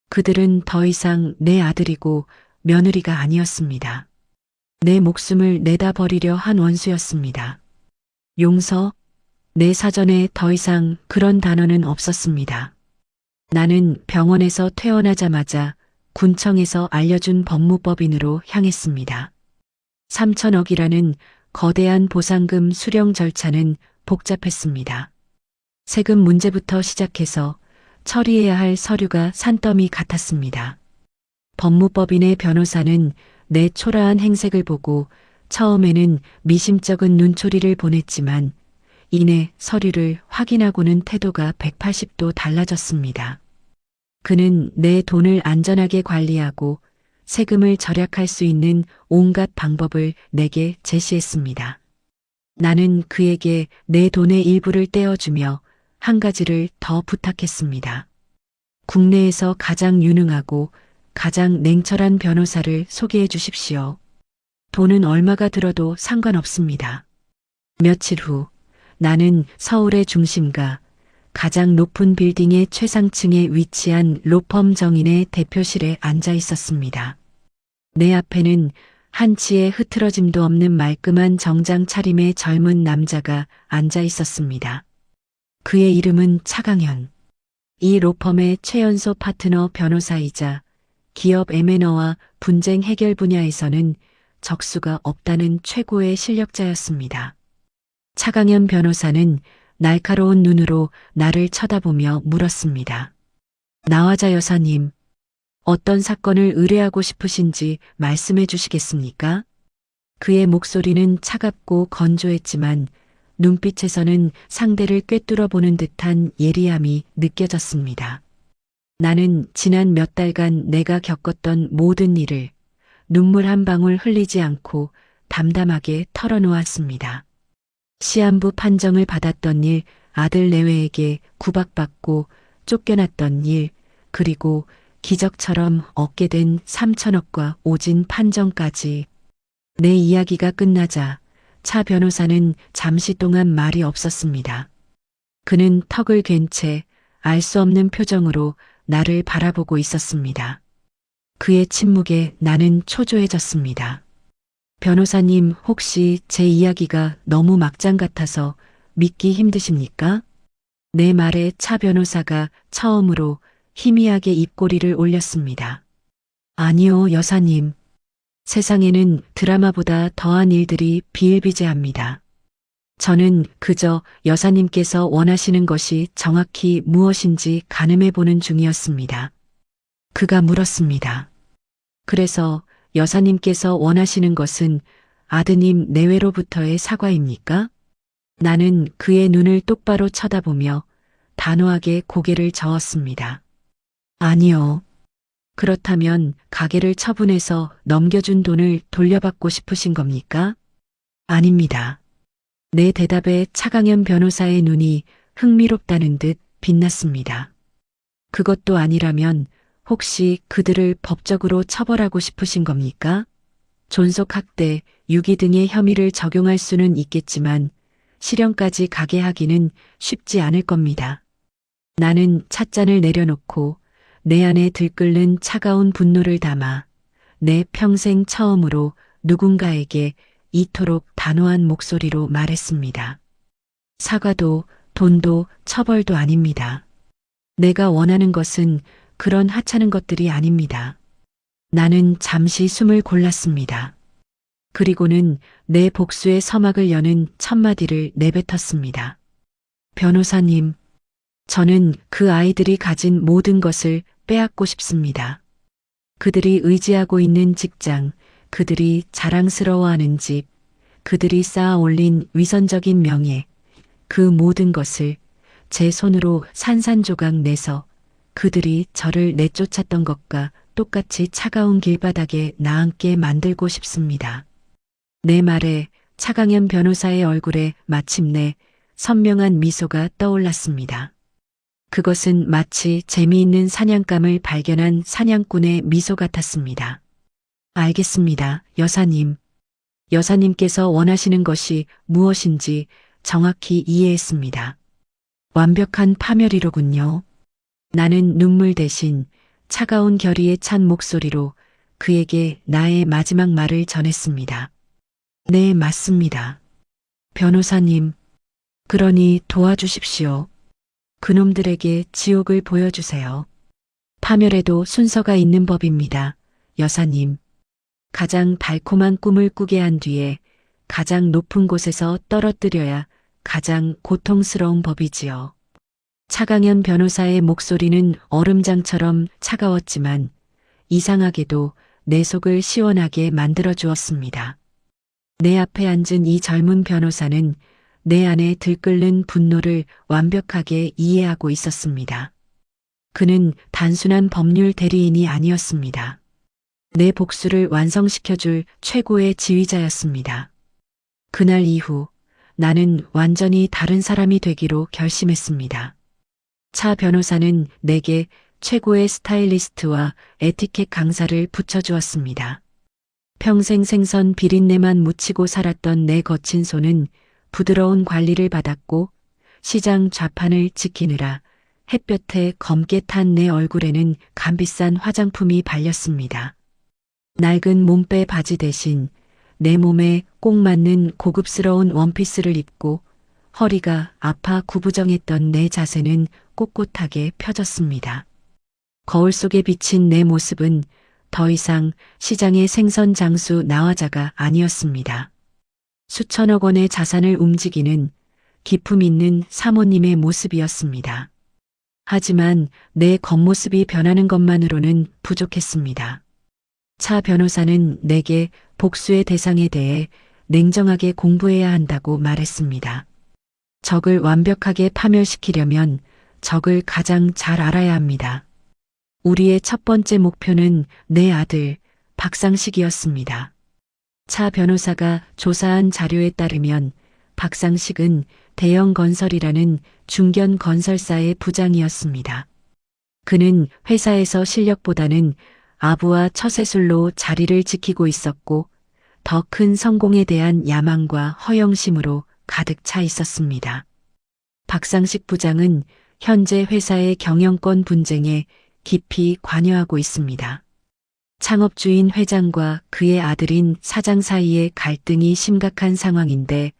그들은 더 이상 내 아들이고 며느리가 아니었습니다. 내 목숨을 내다 버리려 한 원수였습니다. 용서? 내 사전에 더 이상 그런 단어는 없었습니다. 나는 병원에서 퇴원하자마자 군청에서 알려준 법무법인으로 향했습니다. 3천억이라는 거대한 보상금 수령 절차는 복잡했습니다. 세금 문제부터 시작해서 처리해야 할 서류가 산더미 같았습니다. 법무법인의 변호사는 내 초라한 행색을 보고 처음에는 미심쩍은 눈초리를 보냈지만 이내 서류를 확인하고는 태도가 180도 달라졌습니다. 그는 내 돈을 안전하게 관리하고 세금을 절약할 수 있는 온갖 방법을 내게 제시했습니다. 나는 그에게 내 돈의 일부를 떼어주며 한 가지를 더 부탁했습니다. 국내에서 가장 유능하고 가장 냉철한 변호사를 소개해 주십시오. 돈은 얼마가 들어도 상관없습니다. 며칠 후 나는 서울의 중심가 가장 높은 빌딩의 최상층에 위치한 로펌 정인의 대표실에 앉아 있었습니다. 내 앞에는 한치의 흐트러짐도 없는 말끔한 정장 차림의 젊은 남자가 앉아 있었습니다. 그의 이름은 차강현. 이 로펌의 최연소 파트너 변호사이자 기업 M&A와 분쟁 해결 분야에서는 적수가 없다는 최고의 실력자였습니다. 차강현 변호사는 날카로운 눈으로 나를 쳐다보며 물었습니다. 나화자 여사님, 어떤 사건을 의뢰하고 싶으신지 말씀해 주시겠습니까? 그의 목소리는 차갑고 건조했지만 눈빛에서는 상대를 꿰뚫어 보는 듯한 예리함이 느껴졌습니다. 나는 지난 몇 달간 내가 겪었던 모든 일을 눈물 한 방울 흘리지 않고 담담하게 털어놓았습니다. 시한부 판정을 받았던 일, 아들 내외에게 구박받고 쫓겨났던 일, 그리고 기적처럼 얻게 된 3천억과 오진 판정까지. 내 이야기가 끝나자 차 변호사는 잠시 동안 말이 없었습니다. 그는 턱을 괜 채 알 수 없는 표정으로 나를 바라보고 있었습니다. 그의 침묵에 나는 초조해졌습니다. 변호사님, 혹시 제 이야기가 너무 막장 같아서 믿기 힘드십니까? 내 말에 차 변호사가 처음으로 희미하게 입꼬리를 올렸습니다. 아니요, 여사님. 세상에는 드라마보다 더한 일들이 비일비재합니다. 저는 그저 여사님께서 원하시는 것이 정확히 무엇인지 가늠해 보는 중이었습니다. 그가 물었습니다. 그래서 여사님께서 원하시는 것은 아드님 내외로부터의 사과입니까? 나는 그의 눈을 똑바로 쳐다보며 단호하게 고개를 저었습니다. 아니요. 그렇다면 가게를 처분해서 넘겨준 돈을 돌려받고 싶으신 겁니까? 아닙니다. 내 대답에 차강현 변호사의 눈이 흥미롭다는 듯 빛났습니다. 그것도 아니라면 혹시 그들을 법적으로 처벌하고 싶으신 겁니까? 존속학대, 유기 등의 혐의를 적용할 수는 있겠지만 실형까지 가게 하기는 쉽지 않을 겁니다. 나는 찻잔을 내려놓고 내 안에 들끓는 차가운 분노를 담아 내 평생 처음으로 누군가에게 이토록 단호한 목소리로 말했습니다. 사과도 돈도 처벌도 아닙니다. 내가 원하는 것은 그런 하찮은 것들이 아닙니다. 나는 잠시 숨을 골랐습니다. 그리고는 내 복수의 서막을 여는 첫마디를 내뱉었습니다. 변호사님, 저는 그 아이들이 가진 모든 것을 빼앗고 싶습니다. 그들이 의지하고 있는 직장, 그들이 자랑스러워하는 집, 그들이 쌓아 올린 위선적인 명예, 그 모든 것을 제 손으로 산산조각 내서 그들이 저를 내쫓았던 것과 똑같이 차가운 길바닥에 나앉게 만들고 싶습니다. 내 말에 차강현 변호사의 얼굴에 마침내 선명한 미소가 떠올랐습니다. 그것은 마치 재미있는 사냥감을 발견한 사냥꾼의 미소 같았습니다. 알겠습니다, 여사님. 여사님께서 원하시는 것이 무엇인지 정확히 이해했습니다. 완벽한 파멸이로군요. 나는 눈물 대신 차가운 결의에 찬 목소리로 그에게 나의 마지막 말을 전했습니다. 네, 맞습니다. 변호사님, 그러니 도와주십시오. 그놈들에게 지옥을 보여주세요. 파멸에도 순서가 있는 법입니다, 여사님. 가장 달콤한 꿈을 꾸게 한 뒤에 가장 높은 곳에서 떨어뜨려야 가장 고통스러운 법이지요. 차강현 변호사의 목소리는 얼음장처럼 차가웠지만 이상하게도 내 속을 시원하게 만들어 주었습니다. 내 앞에 앉은 이 젊은 변호사는 내 안에 들끓는 분노를 완벽하게 이해하고 있었습니다. 그는 단순한 법률 대리인이 아니었습니다. 내 복수를 완성시켜줄 최고의 지휘자였습니다. 그날 이후 나는 완전히 다른 사람이 되기로 결심했습니다. 차 변호사는 내게 최고의 스타일리스트와 에티켓 강사를 붙여주었습니다. 평생 생선 비린내만 묻히고 살았던 내 거친 손은 부드러운 관리를 받았고 시장 좌판을 지키느라 햇볕에 검게 탄 내 얼굴에는 값비싼 화장품이 발렸습니다. 낡은 몸빼 바지 대신 내 몸에 꼭 맞는 고급스러운 원피스를 입고 허리가 아파 구부정했던 내 자세는 꼿꼿하게 펴졌습니다. 거울 속에 비친 내 모습은 더 이상 시장의 생선 장수 나화자가 아니었습니다. 수천억 원의 자산을 움직이는 기품 있는 사모님의 모습이었습니다. 하지만 내 겉모습이 변하는 것만으로는 부족했습니다. 차 변호사는 내게 복수의 대상에 대해 냉정하게 공부해야 한다고 말했습니다. 적을 완벽하게 파멸시키려면 적을 가장 잘 알아야 합니다. 우리의 첫 번째 목표는 내 아들 박상식이었습니다. 차 변호사가 조사한 자료에 따르면 박상식은 대영건설이라는 중견 건설사의 부장이었습니다. 그는 회사에서 실력보다는 아부와 처세술로 자리를 지키고 있었고 더 큰 성공에 대한 야망과 허영심으로 가득 차 있었습니다. 박상식 부장은 현재 회사의 경영권 분쟁에 깊이 관여하고 있습니다. 창업주인 회장과 그의 아들인 사장 사이의 갈등이 심각한 상황인데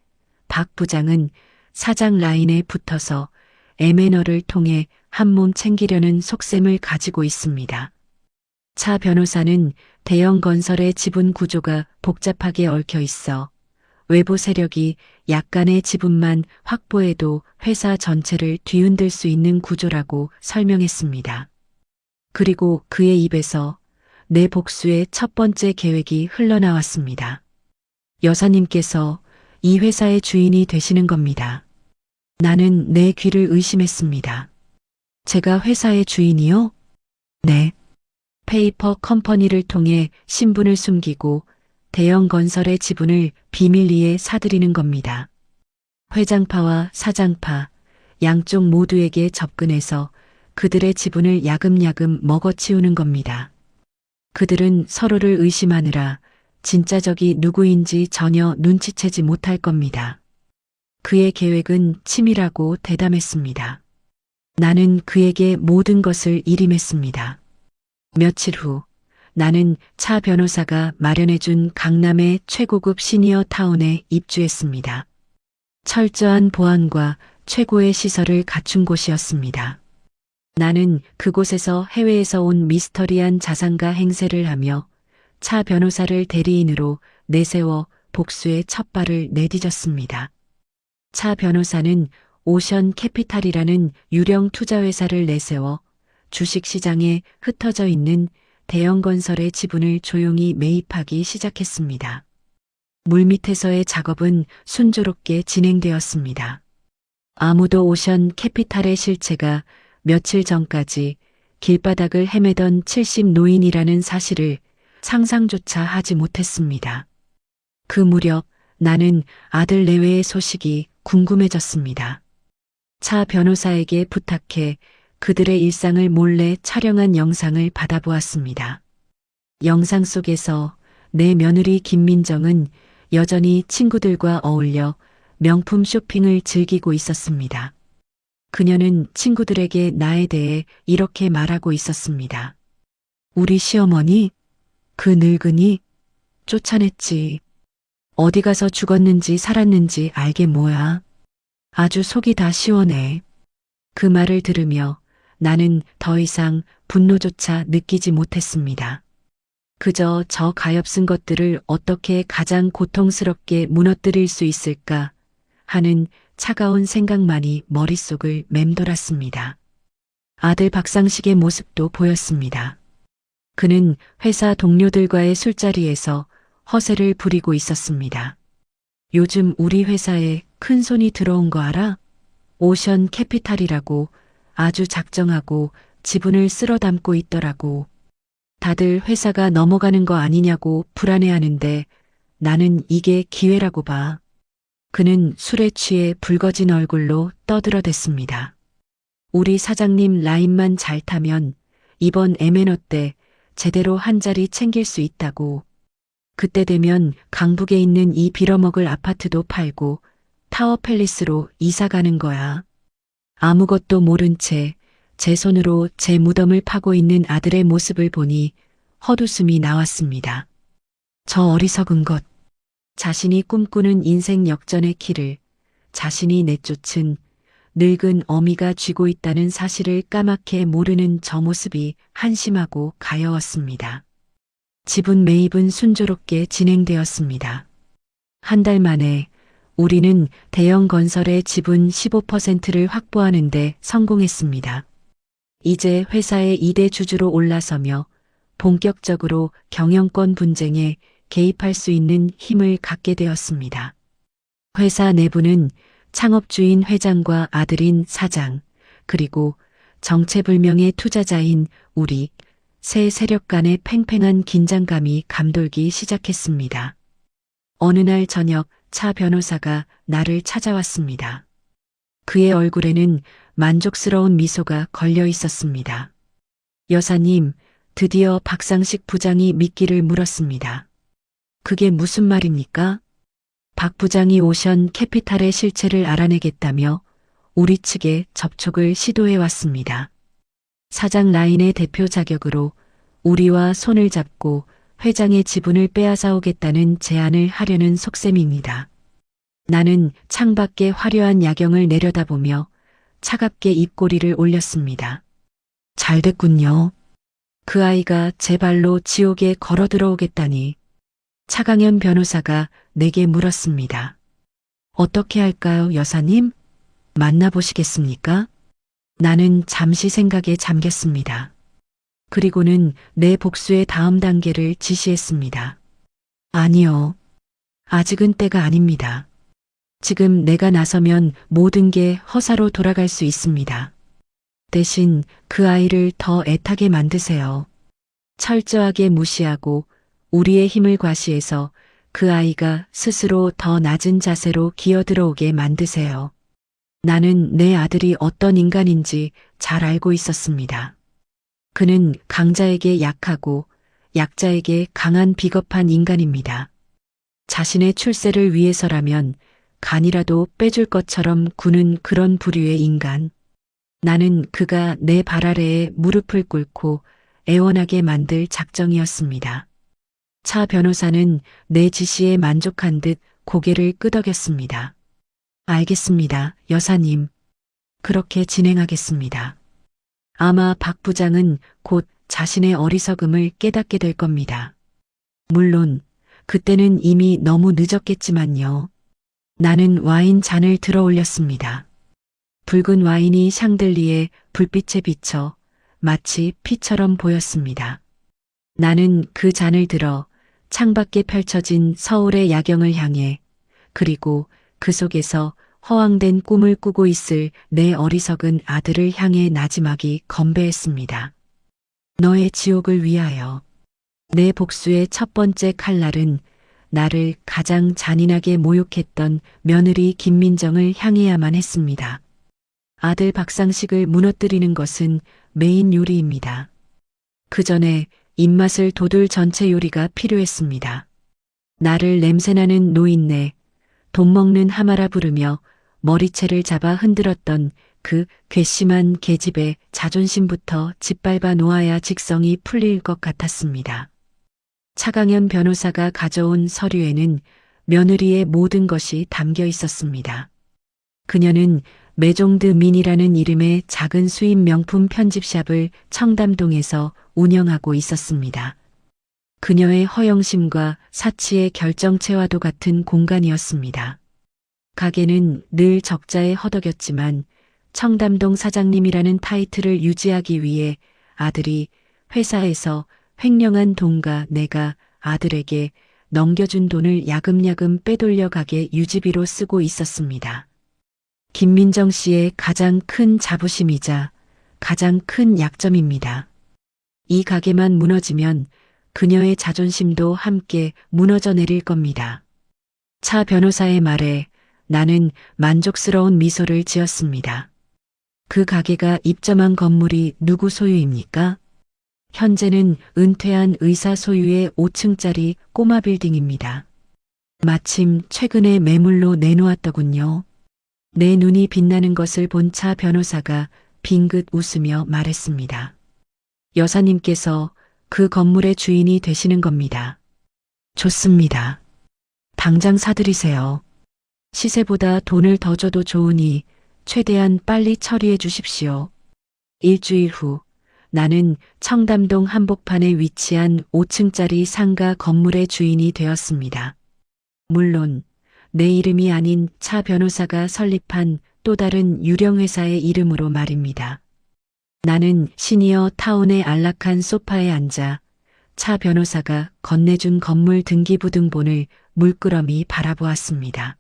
박 부장은 사장 라인에 붙어서 M&A를 통해 한몸 챙기려는 속셈을 가지고 있습니다. 차 변호사는 대형 건설의 지분 구조가 복잡하게 얽혀 있어 외부 세력이 약간의 지분만 확보해도 회사 전체를 뒤흔들 수 있는 구조라고 설명했습니다. 그리고 그의 입에서 내 복수의 첫 번째 계획이 흘러나왔습니다. 여사님께서 이 회사의 주인이 되시는 겁니다. 나는 내 귀를 의심했습니다. 제가 회사의 주인이요? 네. 페이퍼 컴퍼니를 통해 신분을 숨기고 대형 건설의 지분을 비밀리에 사들이는 겁니다. 회장파와 사장파, 양쪽 모두에게 접근해서 그들의 지분을 야금야금 먹어치우는 겁니다. 그들은 서로를 의심하느라 진짜 적이 누구인지 전혀 눈치채지 못할 겁니다. 그의 계획은 치밀하고 대담했습니다. 나는 그에게 모든 것을 일임했습니다. 며칠 후 나는 차 변호사가 마련해준 강남의 최고급 시니어 타운에 입주했습니다. 철저한 보안과 최고의 시설을 갖춘 곳이었습니다. 나는 그곳에서 해외에서 온 미스터리한 자산가 행세를 하며 차 변호사를 대리인으로 내세워 복수의 첫 발을 내디뎠습니다. 차 변호사는 오션 캐피탈이라는 유령 투자회사를 내세워 주식시장에 흩어져 있는 대형 건설의 지분을 조용히 매입하기 시작했습니다. 물밑에서의 작업은 순조롭게 진행되었습니다. 아무도 오션 캐피탈의 실체가 며칠 전까지 길바닥을 헤매던 70 노인이라는 사실을 상상조차 하지 못했습니다. 그 무렵 나는 아들 내외의 소식이 궁금해졌습니다. 차 변호사에게 부탁해 그들의 일상을 몰래 촬영한 영상을 받아보았습니다. 영상 속에서 내 며느리 김민정은 여전히 친구들과 어울려 명품 쇼핑을 즐기고 있었습니다. 그녀는 친구들에게 나에 대해 이렇게 말하고 있었습니다. 우리 시어머니, 그 늙은이, 쫓아냈지. 어디 가서 죽었는지 살았는지 알게 뭐야. 아주 속이 다 시원해. 그 말을 들으며 나는 더 이상 분노조차 느끼지 못했습니다. 그저 저 가엾은 것들을 어떻게 가장 고통스럽게 무너뜨릴 수 있을까 하는 차가운 생각만이 머릿속을 맴돌았습니다. 아들 박상식의 모습도 보였습니다. 그는 회사 동료들과의 술자리에서 허세를 부리고 있었습니다. 요즘 우리 회사에 큰 손이 들어온 거 알아? 오션 캐피탈이라고 아주 작정하고 지분을 쓸어 담고 있더라고. 다들 회사가 넘어가는 거 아니냐고 불안해하는데 나는 이게 기회라고 봐. 그는 술에 취해 붉어진 얼굴로 떠들어댔습니다. 우리 사장님 라인만 잘 타면 이번 M&O 때 제대로 한 자리 챙길 수 있다고. 그때 되면 강북에 있는 이 빌어먹을 아파트도 팔고 타워 팰리스로 이사 가는 거야. 아무것도 모른 채 제 손으로 제 무덤을 파고 있는 아들의 모습을 보니 헛웃음이 나왔습니다. 저 어리석은 것. 자신이 꿈꾸는 인생 역전의 길을 자신이 내쫓은 늙은 어미가 쥐고 있다는 사실을 까맣게 모르는 저 모습이 한심하고 가여웠습니다. 지분 매입은 순조롭게 진행되었습니다. 한 달 만에 우리는 대형 건설의 지분 15%를 확보하는 데 성공했습니다. 이제 회사의 2대 주주로 올라서며 본격적으로 경영권 분쟁에 개입할 수 있는 힘을 갖게 되었습니다. 회사 내부는 창업주인 회장과 아들인 사장, 그리고 정체불명의 투자자인 우리 세 세력 간의 팽팽한 긴장감이 감돌기 시작했습니다. 어느 날 저녁 차 변호사가 나를 찾아왔습니다. 그의 얼굴에는 만족스러운 미소가 걸려 있었습니다. 여사님, 드디어 박상식 부장이 미끼를 물었습니다. 그게 무슨 말입니까? 박 부장이 오션 캐피탈의 실체를 알아내겠다며 우리 측에 접촉을 시도해 왔습니다. 사장 라인의 대표 자격으로 우리와 손을 잡고 회장의 지분을 빼앗아 오겠다는 제안을 하려는 속셈입니다. 나는 창밖에 화려한 야경을 내려다보며 차갑게 입꼬리를 올렸습니다. 잘 됐군요. 그 아이가 제 발로 지옥에 걸어 들어오겠다니. 차강현 변호사가 내게 물었습니다. 어떻게 할까요, 여사님? 만나보시겠습니까? 나는 잠시 생각에 잠겼습니다. 그리고는 내 복수의 다음 단계를 지시했습니다. 아니요. 아직은 때가 아닙니다. 지금 내가 나서면 모든 게 허사로 돌아갈 수 있습니다. 대신 그 아이를 더 애타게 만드세요. 철저하게 무시하고 우리의 힘을 과시해서 그 아이가 스스로 더 낮은 자세로 기어들어오게 만드세요. 나는 내 아들이 어떤 인간인지 잘 알고 있었습니다. 그는 강자에게 약하고 약자에게 강한 비겁한 인간입니다. 자신의 출세를 위해서라면 간이라도 빼줄 것처럼 구는 그런 부류의 인간. 나는 그가 내 발 아래에 무릎을 꿇고 애원하게 만들 작정이었습니다. 차 변호사는 내 지시에 만족한 듯 고개를 끄덕였습니다. 알겠습니다, 여사님. 그렇게 진행하겠습니다. 아마 박 부장은 곧 자신의 어리석음을 깨닫게 될 겁니다. 물론 그때는 이미 너무 늦었겠지만요. 나는 와인 잔을 들어 올렸습니다. 붉은 와인이 샹들리에 불빛에 비쳐 마치 피처럼 보였습니다. 나는 그 잔을 들어 창밖에 펼쳐진 서울의 야경을 향해, 그리고 그 속에서 허황된 꿈을 꾸고 있을 내 어리석은 아들을 향해 나지막이 건배했습니다. 너의 지옥을 위하여. 내 복수의 첫 번째 칼날은 나를 가장 잔인하게 모욕했던 며느리 김민정을 향해야만 했습니다. 아들 박상식을 무너뜨리는 것은 메인 요리입니다. 그 전에 입맛을 돋울 전체 요리가 필요했습니다. 나를 냄새나는 노인네, 돈 먹는 하마라 부르며 머리채를 잡아 흔들었던 그 괘씸한 계집의 자존심부터 짓밟아 놓아야 직성이 풀릴 것 같았습니다. 차강현 변호사가 가져온 서류에는 며느리의 모든 것이 담겨 있었습니다. 그녀는 메종드 민이라는 이름의 작은 수입 명품 편집샵을 청담동에서 운영하고 있었습니다. 그녀의 허영심과 사치의 결정체와도 같은 공간이었습니다. 가게는 늘 적자에 허덕였지만 청담동 사장님이라는 타이틀을 유지하기 위해 아들이 회사에서 횡령한 돈과 내가 아들에게 넘겨준 돈을 야금야금 빼돌려 가게 유지비로 쓰고 있었습니다. 김민정 씨의 가장 큰 자부심이자 가장 큰 약점입니다. 이 가게만 무너지면 그녀의 자존심도 함께 무너져 내릴 겁니다. 차 변호사의 말에 나는 만족스러운 미소를 지었습니다. 그 가게가 입점한 건물이 누구 소유입니까? 현재는 은퇴한 의사 소유의 5층짜리 꼬마 빌딩입니다. 마침 최근에 매물로 내놓았더군요. 내 눈이 빛나는 것을 본 차 변호사가 빙긋 웃으며 말했습니다. 여사님께서 그 건물의 주인이 되시는 겁니다. 좋습니다. 당장 사들이세요. 시세보다 돈을 더 줘도 좋으니 최대한 빨리 처리해 주십시오. 일주일 후 나는 청담동 한복판에 위치한 5층짜리 상가 건물의 주인이 되었습니다. 물론 내 이름이 아닌 차 변호사가 설립한 또 다른 유령 회사의 이름으로 말입니다. 나는 시니어 타운의 안락한 소파에 앉아 차 변호사가 건네준 건물 등기부등본을 물끄러미 바라보았습니다.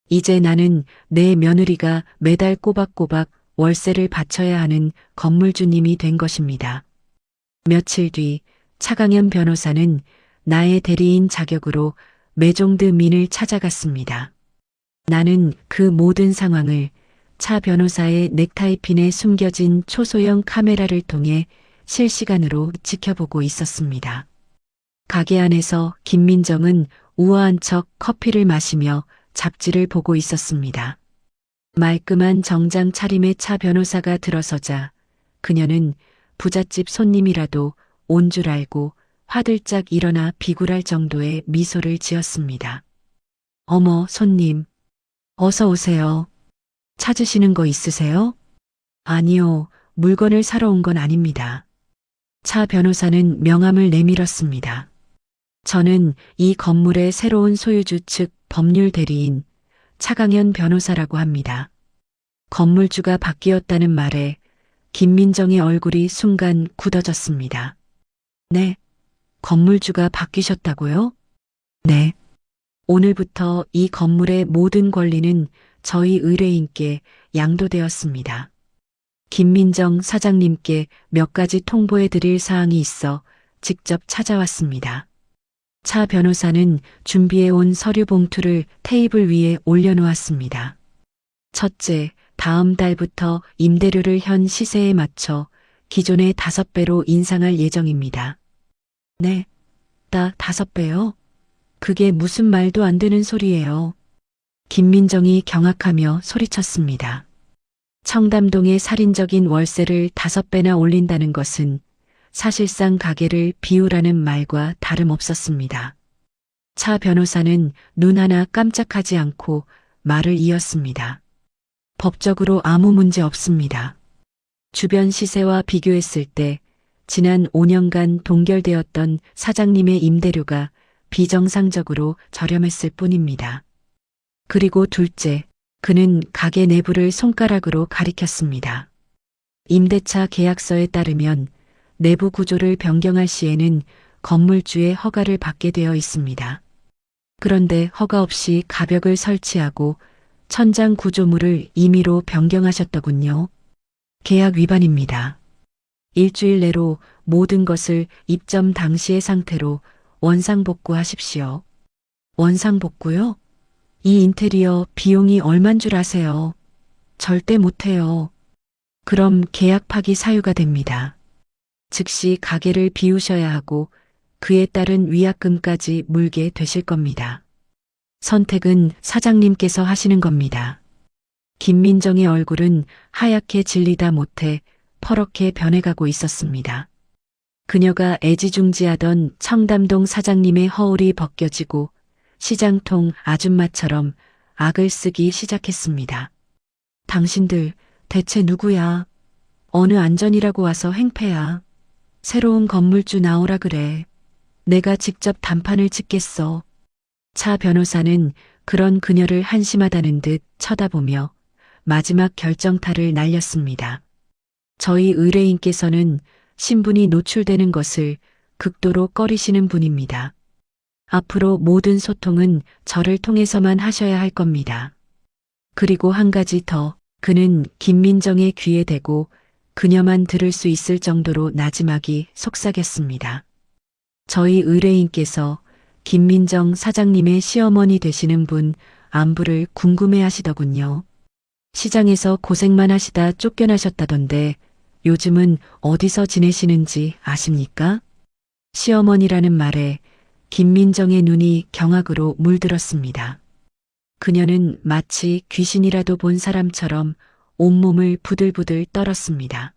이제 나는 내 며느리가 매달 꼬박꼬박 월세를 바쳐야 하는 건물주님이 된 것입니다. 며칠 뒤 차강현 변호사는 나의 대리인 자격으로 메종드 민을 찾아갔습니다. 나는 그 모든 상황을 차 변호사의 넥타이핀에 숨겨진 초소형 카메라를 통해 실시간으로 지켜보고 있었습니다. 가게 안에서 김민정은 우아한 척 커피를 마시며 잡지를 보고 있었습니다. 말끔한 정장 차림의 차 변호사가 들어서자 그녀는 부잣집 손님이라도 온 줄 알고 화들짝 일어나 비굴할 정도의 미소를 지었습니다. 어머, 손님. 어서 오세요. 찾으시는 거 있으세요? 아니요, 물건을 사러 온 건 아닙니다. 차 변호사는 명함을 내밀었습니다. 저는 이 건물의 새로운 소유주 측 법률 대리인 차강현 변호사라고 합니다. 건물주가 바뀌었다는 말에 김민정의 얼굴이 순간 굳어졌습니다. 네, 건물주가 바뀌셨다고요? 네. 오늘부터 이 건물의 모든 권리는 저희 의뢰인께 양도되었습니다. 김민정 사장님께 몇 가지 통보해 드릴 사항이 있어 직접 찾아왔습니다. 차 변호사는 준비해 온 서류 봉투를 테이블 위에 올려놓았습니다. 첫째, 다음 달부터 임대료를 현 시세에 맞춰 기존의 5배로 인상할 예정입니다. 네, 5배요? 그게 무슨 말도 안 되는 소리예요. 김민정이 경악하며 소리쳤습니다. 청담동의 살인적인 월세를 5배나 올린다는 것은 사실상 가게를 비우라는 말과 다름없었습니다. 차 변호사는 눈 하나 깜짝하지 않고 말을 이었습니다. 법적으로 아무 문제 없습니다. 주변 시세와 비교했을 때 지난 5년간 동결되었던 사장님의 임대료가 비정상적으로 저렴했을 뿐입니다. 그리고 둘째, 그는 가게 내부를 손가락으로 가리켰습니다. 임대차 계약서에 따르면 내부 구조를 변경할 시에는 건물주의 허가를 받게 되어 있습니다. 그런데 허가 없이 가벽을 설치하고 천장 구조물을 임의로 변경하셨더군요. 계약 위반입니다. 일주일 내로 모든 것을 입점 당시의 상태로 원상복구하십시오. 원상복구요? 이 인테리어 비용이 얼만 줄 아세요? 절대 못해요. 그럼 계약 파기 사유가 됩니다. 즉시 가게를 비우셔야 하고 그에 따른 위약금까지 물게 되실 겁니다. 선택은 사장님께서 하시는 겁니다. 김민정의 얼굴은 하얗게 질리다 못해 퍼렇게 변해가고 있었습니다. 그녀가 애지중지하던 청담동 사장님의 허울이 벗겨지고 시장통 아줌마처럼 악을 쓰기 시작했습니다. 당신들 대체 누구야? 어느 안전이라고 와서 행패야? 새로운 건물주 나오라 그래. 내가 직접 단판을 짓겠어. 차 변호사는 그런 그녀를 한심하다는 듯 쳐다보며 마지막 결정타를 날렸습니다. 저희 의뢰인께서는 신분이 노출되는 것을 극도로 꺼리시는 분입니다. 앞으로 모든 소통은 저를 통해서만 하셔야 할 겁니다. 그리고 한 가지 더, 그는 김민정의 귀에 대고 그녀만 들을 수 있을 정도로 나지막이 속삭였습니다. 저희 의뢰인께서 김민정 사장님의 시어머니 되시는 분 안부를 궁금해 하시더군요. 시장에서 고생만 하시다 쫓겨나셨다던데 요즘은 어디서 지내시는지 아십니까? 시어머니라는 말에 김민정의 눈이 경악으로 물들었습니다. 그녀는 마치 귀신이라도 본 사람처럼 온몸을 부들부들 떨었습니다.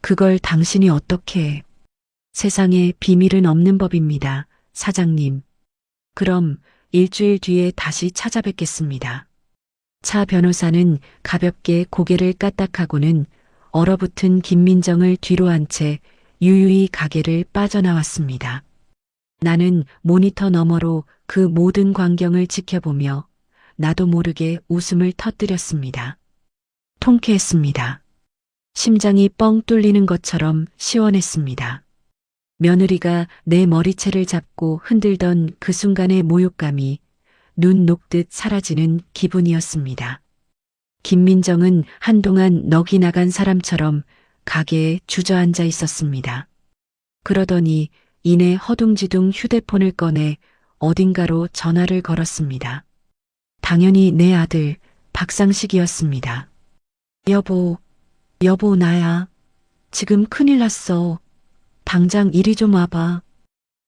그걸 당신이 어떻게... 세상에 비밀은 없는 법입니다, 사장님. 그럼 일주일 뒤에 다시 찾아뵙겠습니다. 차 변호사는 가볍게 고개를 까딱하고는 얼어붙은 김민정을 뒤로 한 채 유유히 가게를 빠져나왔습니다. 나는 모니터 너머로 그 모든 광경을 지켜보며 나도 모르게 웃음을 터뜨렸습니다. 통쾌했습니다. 심장이 뻥 뚫리는 것처럼 시원했습니다. 며느리가 내 머리채를 잡고 흔들던 그 순간의 모욕감이 눈 녹듯 사라지는 기분이었습니다. 김민정은 한동안 넋이 나간 사람처럼 가게에 주저앉아 있었습니다. 그러더니 이내 허둥지둥 휴대폰을 꺼내 어딘가로 전화를 걸었습니다. 당연히 내 아들 박상식이었습니다. 여보 나야. 지금 큰일 났어. 당장 이리 좀 와봐.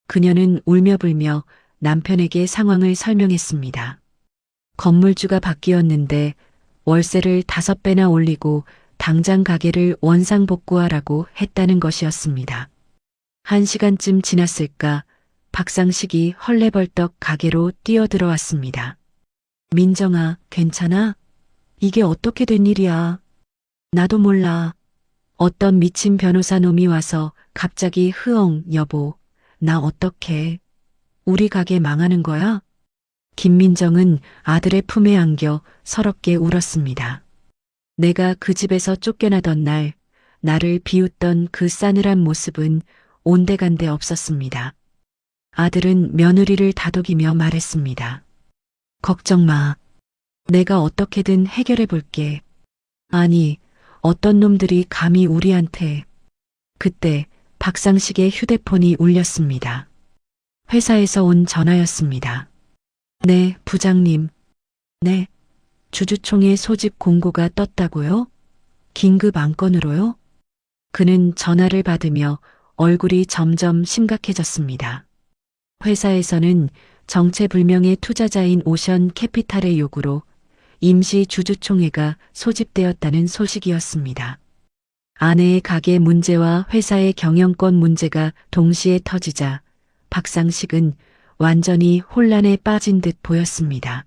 그녀는 울며불며 남편에게 상황을 설명했습니다. 건물주가 바뀌었는데 월세를 5배나 올리고 당장 가게를 원상복구하라고 했다는 것이었습니다. 1시간쯤 지났을까 박상식이 헐레벌떡 가게로 뛰어들어왔습니다. 민정아, 괜찮아? 이게 어떻게 된 일이야? 나도 몰라. 어떤 미친 변호사 놈이 와서 갑자기 흐엉, 여보, 나 어떡해. 우리 가게 망하는 거야? 김민정은 아들의 품에 안겨 서럽게 울었습니다. 내가 그 집에서 쫓겨나던 날, 나를 비웃던 그 싸늘한 모습은 온데간데 없었습니다. 아들은 며느리를 다독이며 말했습니다. 걱정 마. 내가 어떻게든 해결해 볼게. 아니, 어떤 놈들이 감히 우리한테. 그때 박상식의 휴대폰이 울렸습니다. 회사에서 온 전화였습니다. 네, 부장님. 네, 주주총회 소집 공고가 떴다고요? 긴급 안건으로요? 그는 전화를 받으며 얼굴이 점점 심각해졌습니다. 회사에서는 정체불명의 투자자인 오션 캐피탈의 요구로 임시 주주총회가 소집되었다는 소식이었습니다. 아내의 가게 문제와 회사의 경영권 문제가 동시에 터지자 박상식은 완전히 혼란에 빠진 듯 보였습니다.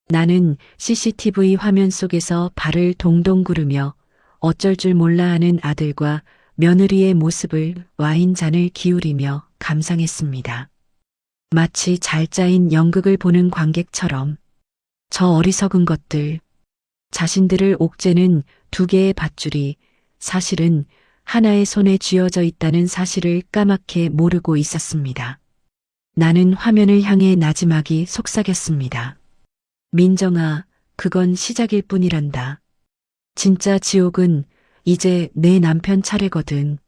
나는 CCTV 화면 속에서 발을 동동 구르며 어쩔 줄 몰라 하는 아들과 며느리의 모습을 와인잔을 기울이며 감상했습니다. 마치 잘 짜인 연극을 보는 관객처럼 저 어리석은 것들, 자신들을 옥죄는 2개의 밧줄이 사실은 하나의 손에 쥐어져 있다는 사실을 까맣게 모르고 있었습니다. 나는 화면을 향해 나지막이 속삭였습니다. 민정아, 그건 시작일 뿐이란다. 진짜 지옥은 이제 내 남편 차례거든.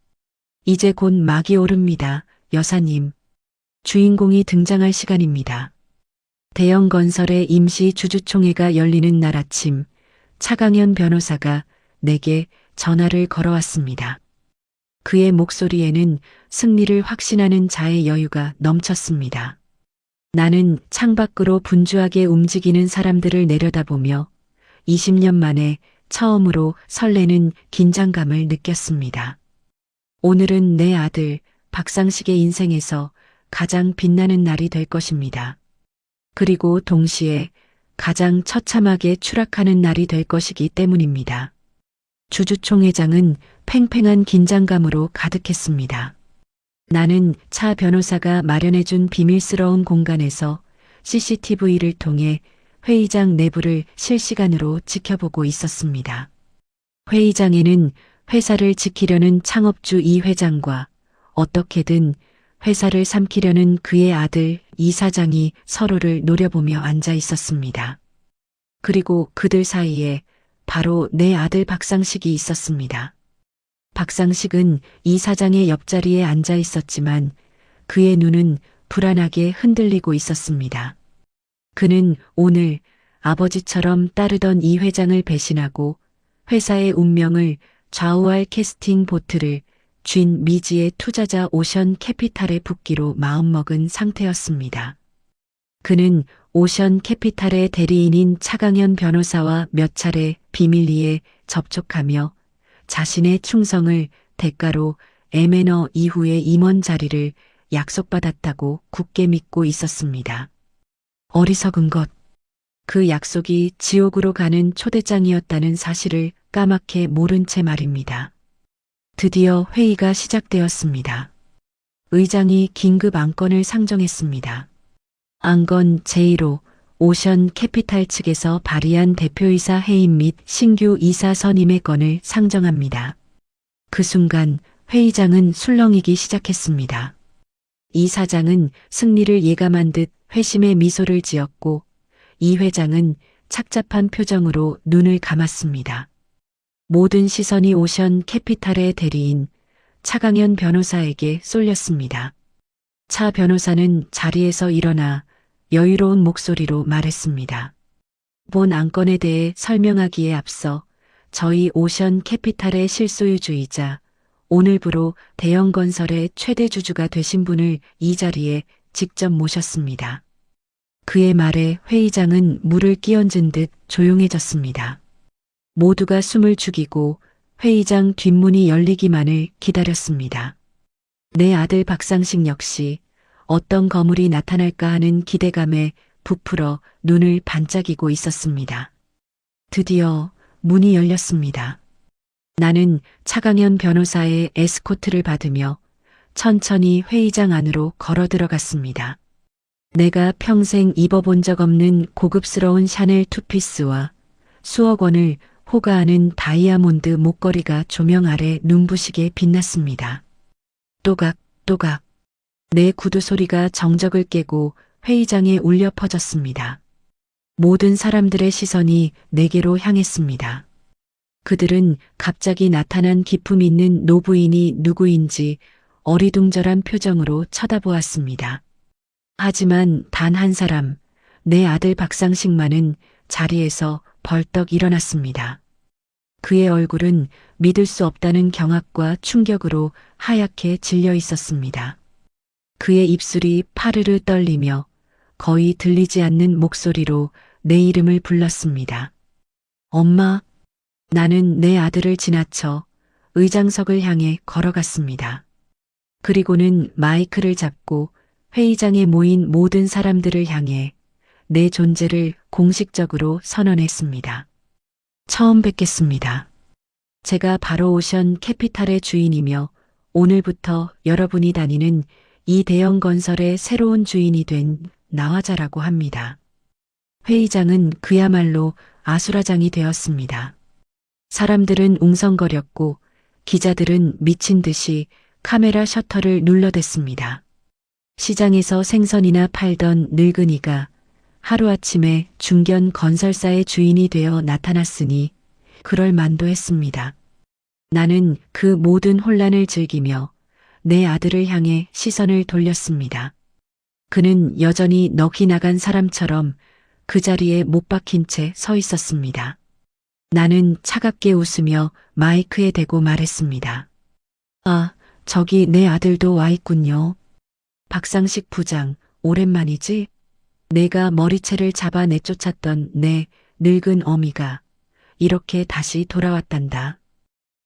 이제 곧 막이 오릅니다, 여사님. 주인공이 등장할 시간입니다. 대형 건설의 임시 주주총회가 열리는 날 아침, 차강현 변호사가 내게 전화를 걸어왔습니다. 그의 목소리에는 승리를 확신하는 자의 여유가 넘쳤습니다. 나는 창밖으로 분주하게 움직이는 사람들을 내려다보며 20년 만에 처음으로 설레는 긴장감을 느꼈습니다. 오늘은 내 아들 박상식의 인생에서 가장 빛나는 날이 될 것입니다. 그리고 동시에 가장 처참하게 추락하는 날이 될 것이기 때문입니다. 주주총회장은 팽팽한 긴장감으로 가득했습니다. 나는 차 변호사가 마련해준 비밀스러운 공간에서 CCTV를 통해 회의장 내부를 실시간으로 지켜보고 있었습니다. 회의장에는 회사를 지키려는 창업주 이 회장과 어떻게든 회사를 삼키려는 그의 아들 이 사장이 서로를 노려보며 앉아 있었습니다. 그리고 그들 사이에 바로 내 아들 박상식이 있었습니다. 박상식은 이 사장의 옆자리에 앉아 있었지만 그의 눈은 불안하게 흔들리고 있었습니다. 그는 오늘 아버지처럼 따르던 이 회장을 배신하고 회사의 운명을 좌우할 캐스팅 보트를 쥔 미지의 투자자 오션 캐피탈에 붙기로 마음먹은 상태였습니다. 그는 오션 캐피탈의 대리인인 차강현 변호사와 몇 차례 비밀리에 접촉하며 자신의 충성을 대가로 M&A 이후의 임원 자리를 약속받았다고 굳게 믿고 있었습니다. 어리석은 것. 그 약속이 지옥으로 가는 초대장이었다는 사실을 까맣게 모른 채 말입니다. 드디어 회의가 시작되었습니다. 의장이 긴급 안건을 상정했습니다. 안건 제1호 오션 캐피탈 측에서 발의한 대표이사 해임 및 신규 이사 선임의 건을 상정합니다. 그 순간 회의장은 술렁이기 시작했습니다. 이 사장은 승리를 예감한 듯 회심의 미소를 지었고 이 회장은 착잡한 표정으로 눈을 감았습니다. 모든 시선이 오션 캐피탈의 대리인 차강현 변호사에게 쏠렸습니다. 차 변호사는 자리에서 일어나 여유로운 목소리로 말했습니다. 본 안건에 대해 설명하기에 앞서 저희 오션 캐피탈의 실소유주이자 오늘부로 대형 건설의 최대 주주가 되신 분을 이 자리에 직접 모셨습니다. 그의 말에 회의장은 물을 끼얹은 듯 조용해졌습니다. 모두가 숨을 죽이고 회의장 뒷문이 열리기만을 기다렸습니다. 내 아들 박상식 역시 어떤 거물이 나타날까 하는 기대감에 부풀어 눈을 반짝이고 있었습니다. 드디어 문이 열렸습니다. 나는 차강현 변호사의 에스코트를 받으며 천천히 회의장 안으로 걸어 들어갔습니다. 내가 평생 입어본 적 없는 고급스러운 샤넬 투피스와 수억 원을 호가하는 다이아몬드 목걸이가 조명 아래 눈부시게 빛났습니다. 또각또각 내 구두 소리가 정적을 깨고 회의장에 울려 퍼졌습니다. 모든 사람들의 시선이 내게로 향했습니다. 그들은 갑자기 나타난 기품 있는 노부인이 누구인지 어리둥절한 표정으로 쳐다보았습니다. 하지만 단 한 사람, 내 아들 박상식만은 자리에서 벌떡 일어났습니다. 그의 얼굴은 믿을 수 없다는 경악과 충격으로 하얗게 질려 있었습니다. 그의 입술이 파르르 떨리며 거의 들리지 않는 목소리로 내 이름을 불렀습니다. 엄마. 나는 내 아들을 지나쳐 의장석을 향해 걸어갔습니다. 그리고는 마이크를 잡고 회의장에 모인 모든 사람들을 향해 내 존재를 공식적으로 선언했습니다. 처음 뵙겠습니다. 제가 바로 오션 캐피탈의 주인이며 오늘부터 여러분이 다니는 이 대형 건설의 새로운 주인이 된 나화자라고 합니다. 회의장은 그야말로 아수라장이 되었습니다. 사람들은 웅성거렸고 기자들은 미친 듯이 카메라 셔터를 눌러댔습니다. 시장에서 생선이나 팔던 늙은이가 하루아침에 중견 건설사의 주인이 되어 나타났으니 그럴 만도 했습니다. 나는 그 모든 혼란을 즐기며 내 아들을 향해 시선을 돌렸습니다. 그는 여전히 넋이 나간 사람처럼 그 자리에 못 박힌 채 서 있었습니다. 나는 차갑게 웃으며 마이크에 대고 말했습니다. 아, 저기 내 아들도 와 있군요. 박상식 부장, 오랜만이지? 내가 머리채를 잡아 내쫓았던 내 늙은 어미가 이렇게 다시 돌아왔단다.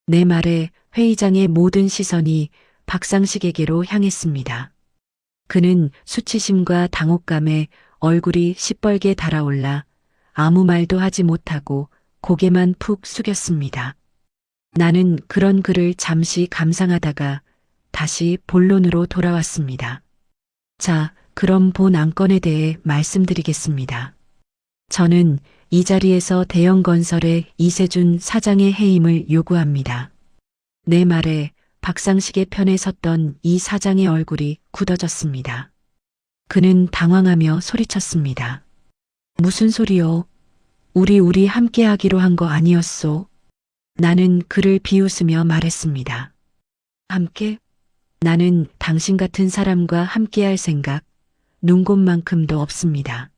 내 말에 회의장의 모든 시선이 박상식에게로 향했습니다. 그는 수치심과 당혹감에 얼굴이 시뻘게 달아올라 아무 말도 하지 못하고 고개만 푹 숙였습니다. 나는 그런 그를 잠시 감상하다가 다시 본론으로 돌아왔습니다. 자, 그럼 본 안건에 대해 말씀드리겠습니다. 저는 이 자리에서 대형건설의 이세준 사장의 해임을 요구합니다. 내 말에 박상식의 편에 섰던 이 사장의 얼굴이 굳어졌습니다. 그는 당황하며 소리쳤습니다. 무슨 소리요? 우리 함께 하기로 한 거 아니었소? 나는 그를 비웃으며 말했습니다. 함께? 나는 당신 같은 사람과 함께할 생각, 눈곱만큼도 없습니다.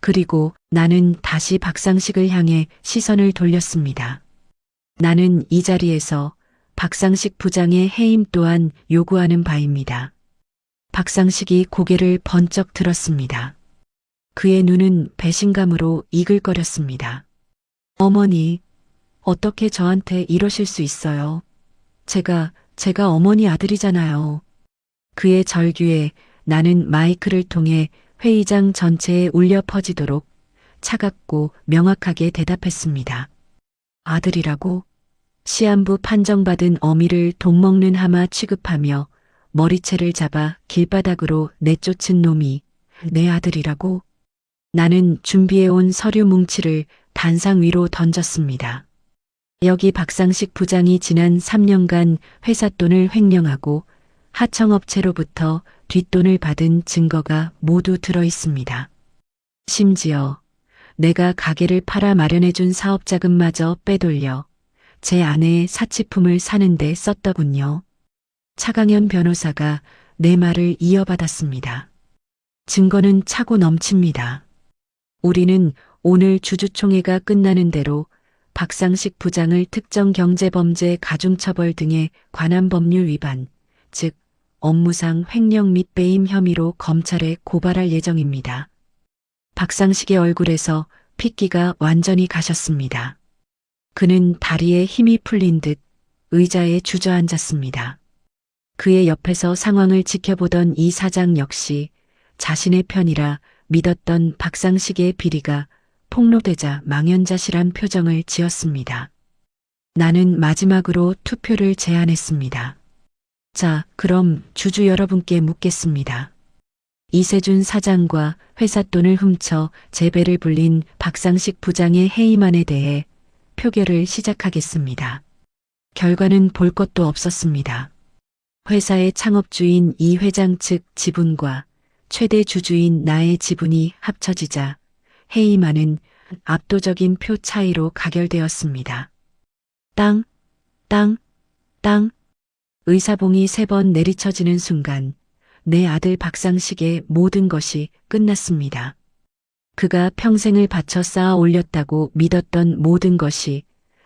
그리고 나는 다시 박상식을 향해 시선을 돌렸습니다. 나는 이 자리에서 박상식 부장의 해임 또한 요구하는 바입니다. 박상식이 고개를 번쩍 들었습니다. 그의 눈은 배신감으로 이글거렸습니다. 어머니, 어떻게 저한테 이러실 수 있어요? 제가 어머니 아들이잖아요. 그의 절규에 나는 마이크를 통해 회의장 전체에 울려 퍼지도록 차갑고 명확하게 대답했습니다. 아들이라고? 시한부 판정받은 어미를 독먹는 하마 취급하며 머리채를 잡아 길바닥으로 내쫓은 놈이 내 아들이라고? 나는 준비해온 서류 뭉치를 단상 위로 던졌습니다. 여기 박상식 부장이 지난 3년간 회사 돈을 횡령하고 하청업체로부터 뒷돈을 받은 증거가 모두 들어 있습니다. 심지어 내가 가게를 팔아 마련해준 사업자금마저 빼돌려 제 아내의 사치품을 사는데 썼더군요. 차강현 변호사가 내 말을 이어받았습니다. 증거는 차고 넘칩니다. 우리는 오늘 주주총회가 끝나는 대로 박상식 부장을 특정 경제범죄 가중처벌 등에 관한 법률 위반, 즉 업무상 횡령 및 배임 혐의로 검찰에 고발할 예정입니다. 박상식의 얼굴에서 핏기가 완전히 가셨습니다. 그는 다리에 힘이 풀린 듯 의자에 주저앉았습니다. 그의 옆에서 상황을 지켜보던 이 사장 역시 자신의 편이라 믿었던 박상식의 비리가 폭로되자 망연자실한 표정을 지었습니다. 나는 마지막으로 투표를 제안했습니다. 자, 그럼 주주 여러분께 묻겠습니다. 이세준 사장과 회사 돈을 훔쳐 재배를 불린 박상식 부장의 해임안에 대해 표결을 시작하겠습니다. 결과는 볼 것도 없었습니다. 회사의 창업주인 이 회장 측 지분과 최대 주주인 나의 지분이 합쳐지자 해임안은 압도적인 표 차이로 가결되었습니다. 땅, 땅, 땅. 의사봉이 3번 내리쳐지는 순간 내 아들 박상식의 모든 것이 끝났습니다. 그가 평생을 바쳐 쌓아 올렸다고 믿었던 모든 것이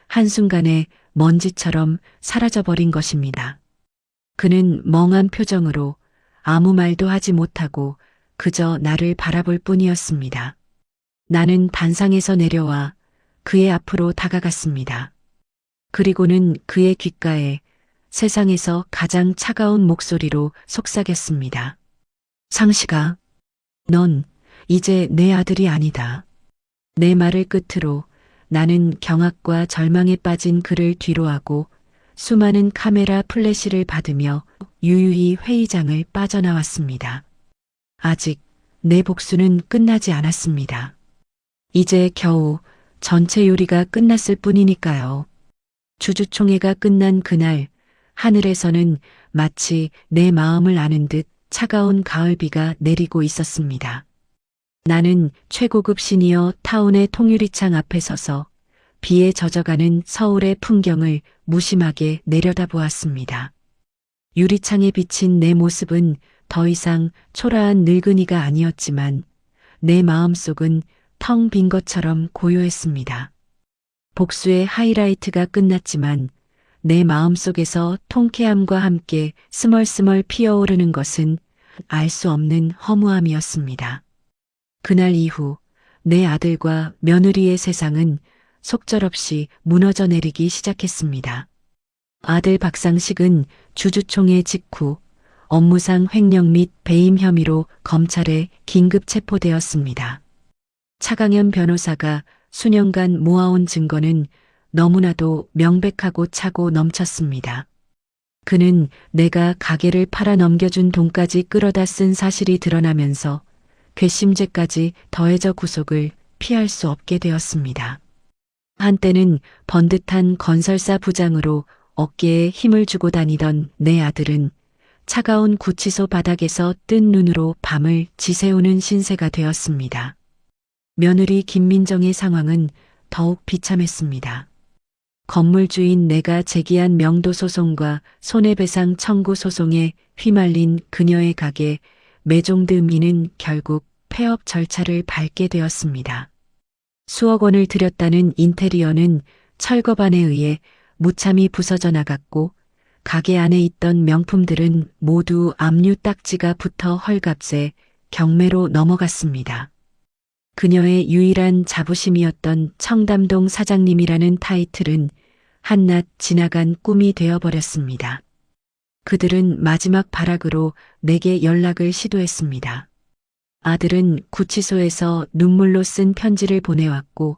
한순간에 먼지처럼 사라져버린 것입니다. 그는 멍한 표정으로 아무 말도 하지 못하고 그저 나를 바라볼 뿐이었습니다. 나는 단상에서 내려와 그의 앞으로 다가갔습니다. 그리고는 그의 귓가에 세상에서 가장 차가운 목소리로 속삭였습니다. 상식아, 넌 이제 내 아들이 아니다. 내 말을 끝으로 나는 경악과 절망에 빠진 그를 뒤로하고 수많은 카메라 플래시를 받으며 유유히 회의장을 빠져나왔습니다. 아직 내 복수는 끝나지 않았습니다. 이제 겨우 전체 요리가 끝났을 뿐이니까요. 주주총회가 끝난 그날 하늘에서는 마치 내 마음을 아는 듯 차가운 가을비가 내리고 있었습니다. 나는 최고급 시니어 타운의 통유리창 앞에 서서 비에 젖어가는 서울의 풍경을 무심하게 내려다보았습니다. 유리창에 비친 내 모습은 더 이상 초라한 늙은이가 아니었지만 내 마음속은 텅 빈 것처럼 고요했습니다. 복수의 하이라이트가 끝났지만 내 마음속에서 통쾌함과 함께 스멀스멀 피어오르는 것은 알 수 없는 허무함이었습니다. 그날 이후 내 아들과 며느리의 세상은 속절없이 무너져 내리기 시작했습니다. 아들 박상식은 주주총회 직후 업무상 횡령 및 배임 혐의로 검찰에 긴급 체포되었습니다. 차강현 변호사가 수년간 모아온 증거는 너무나도 명백하고 차고 넘쳤습니다. 그는 내가 가게를 팔아 넘겨준 돈까지 끌어다 쓴 사실이 드러나면서 괘씸죄까지 더해져 구속을 피할 수 없게 되었습니다. 한때는 번듯한 건설사 부장으로 어깨에 힘을 주고 다니던 내 아들은 차가운 구치소 바닥에서 뜬 눈으로 밤을 지새우는 신세가 되었습니다. 며느리 김민정의 상황은 더욱 비참했습니다. 건물주인 내가 제기한 명도소송과 손해배상 청구 소송에 휘말린 그녀의 가게 매종드미는 결국 폐업 절차를 밟게 되었습니다. 수억 원을 들였다는 인테리어는 철거반에 의해 무참히 부서져 나갔고 가게 안에 있던 명품들은 모두 압류 딱지가 붙어 헐값에 경매로 넘어갔습니다. 그녀의 유일한 자부심이었던 청담동 사장님이라는 타이틀은 한낱 지나간 꿈이 되어버렸습니다. 그들은 마지막 발악으로 내게 연락을 시도했습니다. 아들은 구치소에서 눈물로 쓴 편지를 보내왔고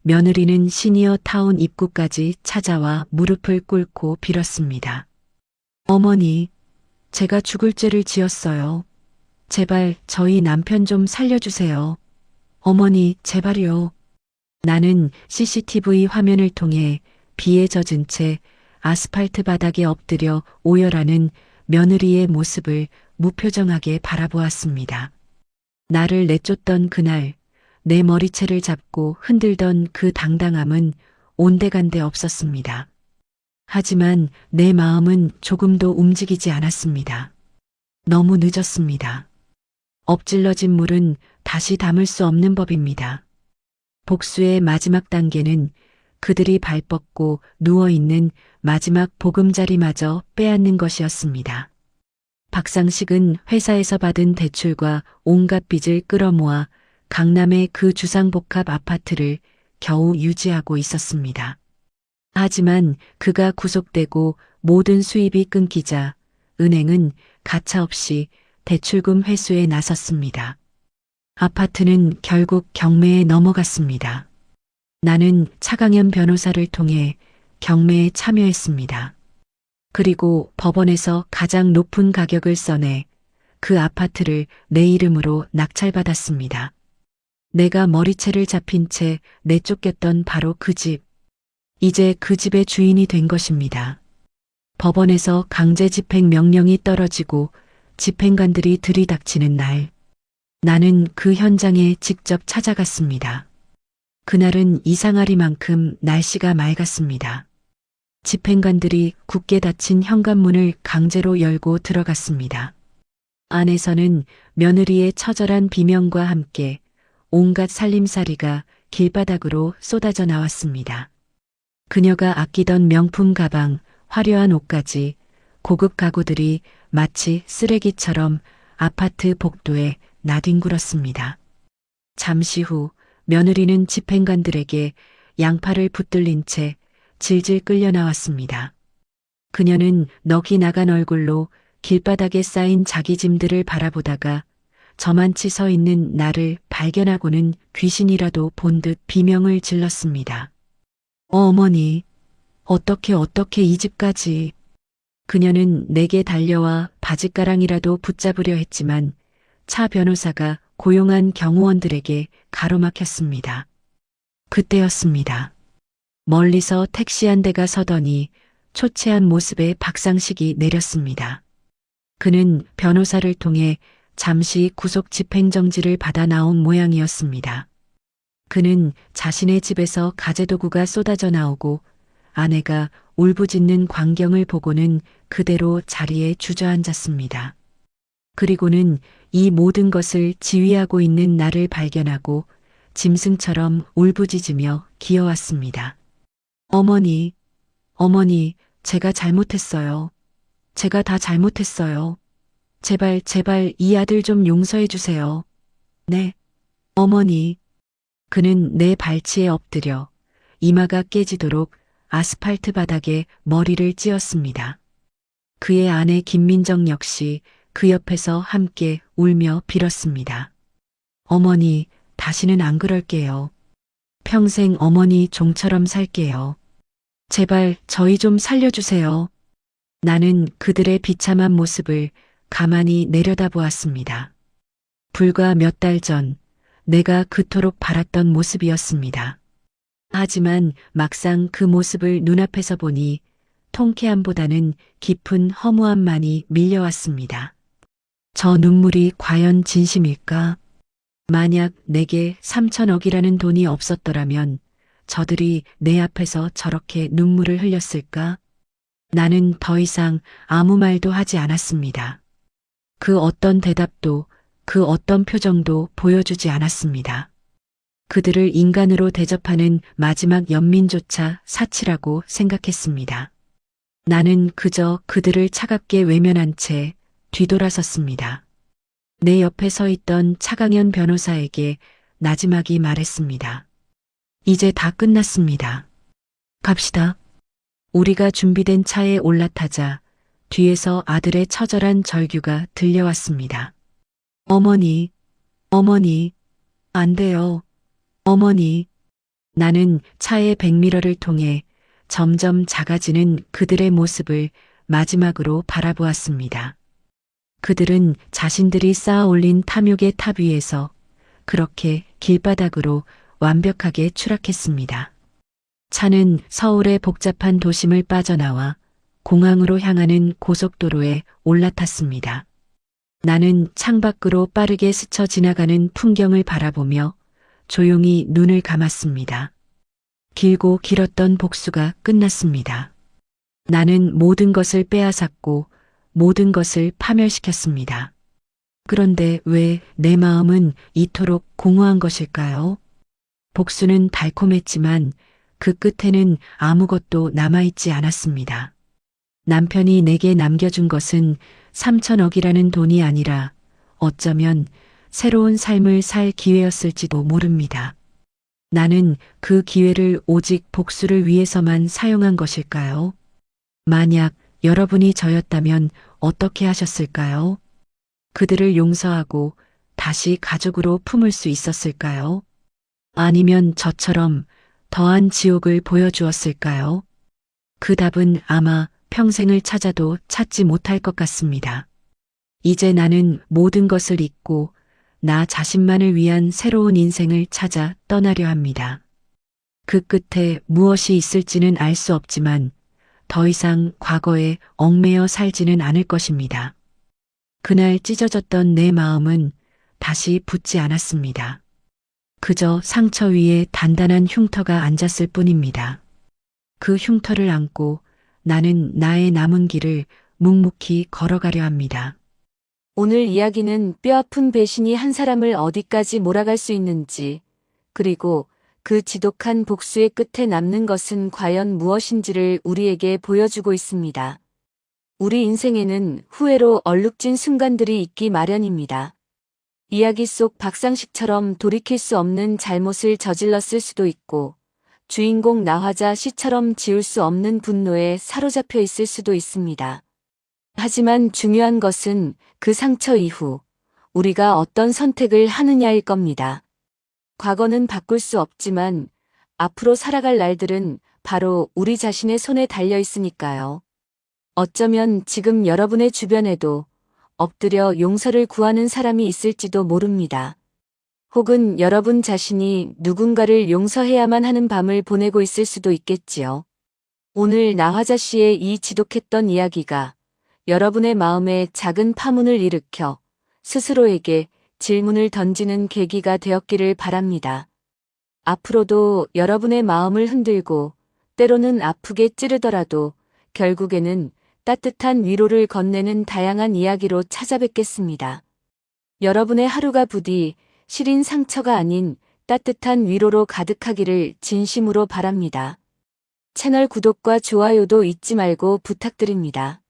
며느리는 시니어 타운 입구까지 찾아와 무릎을 꿇고 빌었습니다. 어머니, 제가 죽을 죄를 지었어요. 제발 저희 남편 좀 살려주세요. 어머니, 제발요. 나는 CCTV 화면을 통해 비에 젖은 채 아스팔트 바닥에 엎드려 오열하는 며느리의 모습을 무표정하게 바라보았습니다. 나를 내쫓던 그날 내 머리채를 잡고 흔들던 그 당당함은 온데간데 없었습니다. 하지만 내 마음은 조금도 움직이지 않았습니다. 너무 늦었습니다. 엎질러진 물은 다시 담을 수 없는 법입니다. 복수의 마지막 단계는 그들이 발 뻗고 누워있는 마지막 보금자리마저 빼앗는 것이었습니다. 박상식은 회사에서 받은 대출과 온갖 빚을 끌어모아 강남의 그 주상복합 아파트를 겨우 유지하고 있었습니다. 하지만 그가 구속되고 모든 수입이 끊기자 은행은 가차없이 대출금 회수에 나섰습니다. 아파트는 결국 경매에 넘어갔습니다. 나는 차강현 변호사를 통해 경매에 참여했습니다. 그리고 법원에서 가장 높은 가격을 써내 그 아파트를 내 이름으로 낙찰받았습니다. 내가 머리채를 잡힌 채 내쫓겼던 바로 그 집. 이제 그 집의 주인이 된 것입니다. 법원에서 강제 집행 명령이 떨어지고 집행관들이 들이닥치는 날, 나는 그 현장에 직접 찾아갔습니다. 그날은 이상하리만큼 날씨가 맑았습니다. 집행관들이 굳게 닫힌 현관문을 강제로 열고 들어갔습니다. 안에서는 며느리의 처절한 비명과 함께 온갖 살림살이가 길바닥으로 쏟아져 나왔습니다. 그녀가 아끼던 명품 가방, 화려한 옷까지 고급 가구들이 마치 쓰레기처럼 아파트 복도에 나뒹굴었습니다. 잠시 후 며느리는 집행관들에게 양팔을 붙들린 채 질질 끌려 나왔습니다. 그녀는 넋이 나간 얼굴로 길바닥에 쌓인 자기 짐들을 바라보다가 저만치 서 있는 나를 발견하고는 귀신이라도 본 듯 비명을 질렀습니다. 어머니, 어떻게 이 집까지. 그녀는 내게 달려와 바짓가랑이라도 붙잡으려 했지만 차 변호사가 고용한 경호원들에게 가로막혔습니다. 그때였습니다. 멀리서 택시 한 대가 서더니 초췌한 모습의 박상식이 내렸습니다. 그는 변호사를 통해 잠시 구속 집행정지를 받아 나온 모양이었습니다. 그는 자신의 집에서 가재도구가 쏟아져 나오고 아내가 울부짖는 광경을 보고는 그대로 자리에 주저앉았습니다. 그리고는 이 모든 것을 지휘하고 있는 나를 발견하고 짐승처럼 울부짖으며 기어왔습니다. 어머니, 어머니, 제가 잘못했어요. 제가 다 잘못했어요. 제발, 제발 이 아들 좀 용서해 주세요. 네, 어머니. 그는 내 발치에 엎드려 이마가 깨지도록 아스팔트 바닥에 머리를 찧었습니다. 그의 아내 김민정 역시 그 옆에서 함께 울며 빌었습니다. 어머니, 다시는 안 그럴게요. 평생 어머니 종처럼 살게요. 제발 저희 좀 살려주세요. 나는 그들의 비참한 모습을 가만히 내려다보았습니다. 불과 몇 달 전 내가 그토록 바랐던 모습이었습니다. 하지만 막상 그 모습을 눈앞에서 보니 통쾌함보다는 깊은 허무함만이 밀려왔습니다. 저 눈물이 과연 진심일까? 만약 내게 3천억이라는 돈이 없었더라면 저들이 내 앞에서 저렇게 눈물을 흘렸을까? 나는 더 이상 아무 말도 하지 않았습니다. 그 어떤 대답도 그 어떤 표정도 보여주지 않았습니다. 그들을 인간으로 대접하는 마지막 연민조차 사치라고 생각했습니다. 나는 그저 그들을 차갑게 외면한 채 뒤돌아섰습니다. 내 옆에 서 있던 차강현 변호사에게 나지막이 말했습니다. 이제 다 끝났습니다. 갑시다. 우리가 준비된 차에 올라타자 뒤에서 아들의 처절한 절규가 들려왔습니다. 어머니, 어머니, 안 돼요. 어머니. 나는 차의 백미러를 통해 점점 작아지는 그들의 모습을 마지막으로 바라보았습니다. 그들은 자신들이 쌓아 올린 탐욕의 탑 위에서 그렇게 길바닥으로 완벽하게 추락했습니다. 차는 서울의 복잡한 도심을 빠져나와 공항으로 향하는 고속도로에 올라탔습니다. 나는 창밖으로 빠르게 스쳐 지나가는 풍경을 바라보며 조용히 눈을 감았습니다. 길고 길었던 복수가 끝났습니다. 나는 모든 것을 빼앗았고 모든 것을 파멸시켰습니다. 그런데 왜 내 마음은 이토록 공허한 것일까요? 복수는 달콤했지만 그 끝에는 아무것도 남아있지 않았습니다. 남편이 내게 남겨준 것은 3천억이라는 돈이 아니라 어쩌면 새로운 삶을 살 기회였을지도 모릅니다. 나는 그 기회를 오직 복수를 위해서만 사용한 것일까요? 만약 여러분이 저였다면 어떻게 하셨을까요? 그들을 용서하고 다시 가족으로 품을 수 있었을까요? 아니면 저처럼 더한 지옥을 보여주었을까요? 그 답은 아마 평생을 찾아도 찾지 못할 것 같습니다. 이제 나는 모든 것을 잊고 나 자신만을 위한 새로운 인생을 찾아 떠나려 합니다. 그 끝에 무엇이 있을지는 알 수 없지만 더 이상 과거에 얽매여 살지는 않을 것입니다. 그날 찢어졌던 내 마음은 다시 붙지 않았습니다. 그저 상처 위에 단단한 흉터가 앉았을 뿐입니다. 그 흉터를 안고 나는 나의 남은 길을 묵묵히 걸어가려 합니다. 오늘 이야기는 뼈아픈 배신이 한 사람을 어디까지 몰아갈 수 있는지, 그리고 그 지독한 복수의 끝에 남는 것은 과연 무엇인지를 우리에게 보여주고 있습니다. 우리 인생에는 후회로 얼룩진 순간들이 있기 마련입니다. 이야기 속 박상식처럼 돌이킬 수 없는 잘못을 저질렀을 수도 있고, 주인공 나화자 씨처럼 지울 수 없는 분노에 사로잡혀 있을 수도 있습니다. 하지만 중요한 것은 그 상처 이후 우리가 어떤 선택을 하느냐일 겁니다. 과거는 바꿀 수 없지만 앞으로 살아갈 날들은 바로 우리 자신의 손에 달려 있으니까요. 어쩌면 지금 여러분의 주변에도 엎드려 용서를 구하는 사람이 있을지도 모릅니다. 혹은 여러분 자신이 누군가를 용서해야만 하는 밤을 보내고 있을 수도 있겠지요. 오늘 나화자 씨의 이 지독했던 이야기가 여러분의 마음에 작은 파문을 일으켜 스스로에게 질문을 던지는 계기가 되었기를 바랍니다. 앞으로도 여러분의 마음을 흔들고 때로는 아프게 찌르더라도 결국에는 따뜻한 위로를 건네는 다양한 이야기로 찾아뵙겠습니다. 여러분의 하루가 부디 시린 상처가 아닌 따뜻한 위로로 가득하기를 진심으로 바랍니다. 채널 구독과 좋아요도 잊지 말고 부탁드립니다.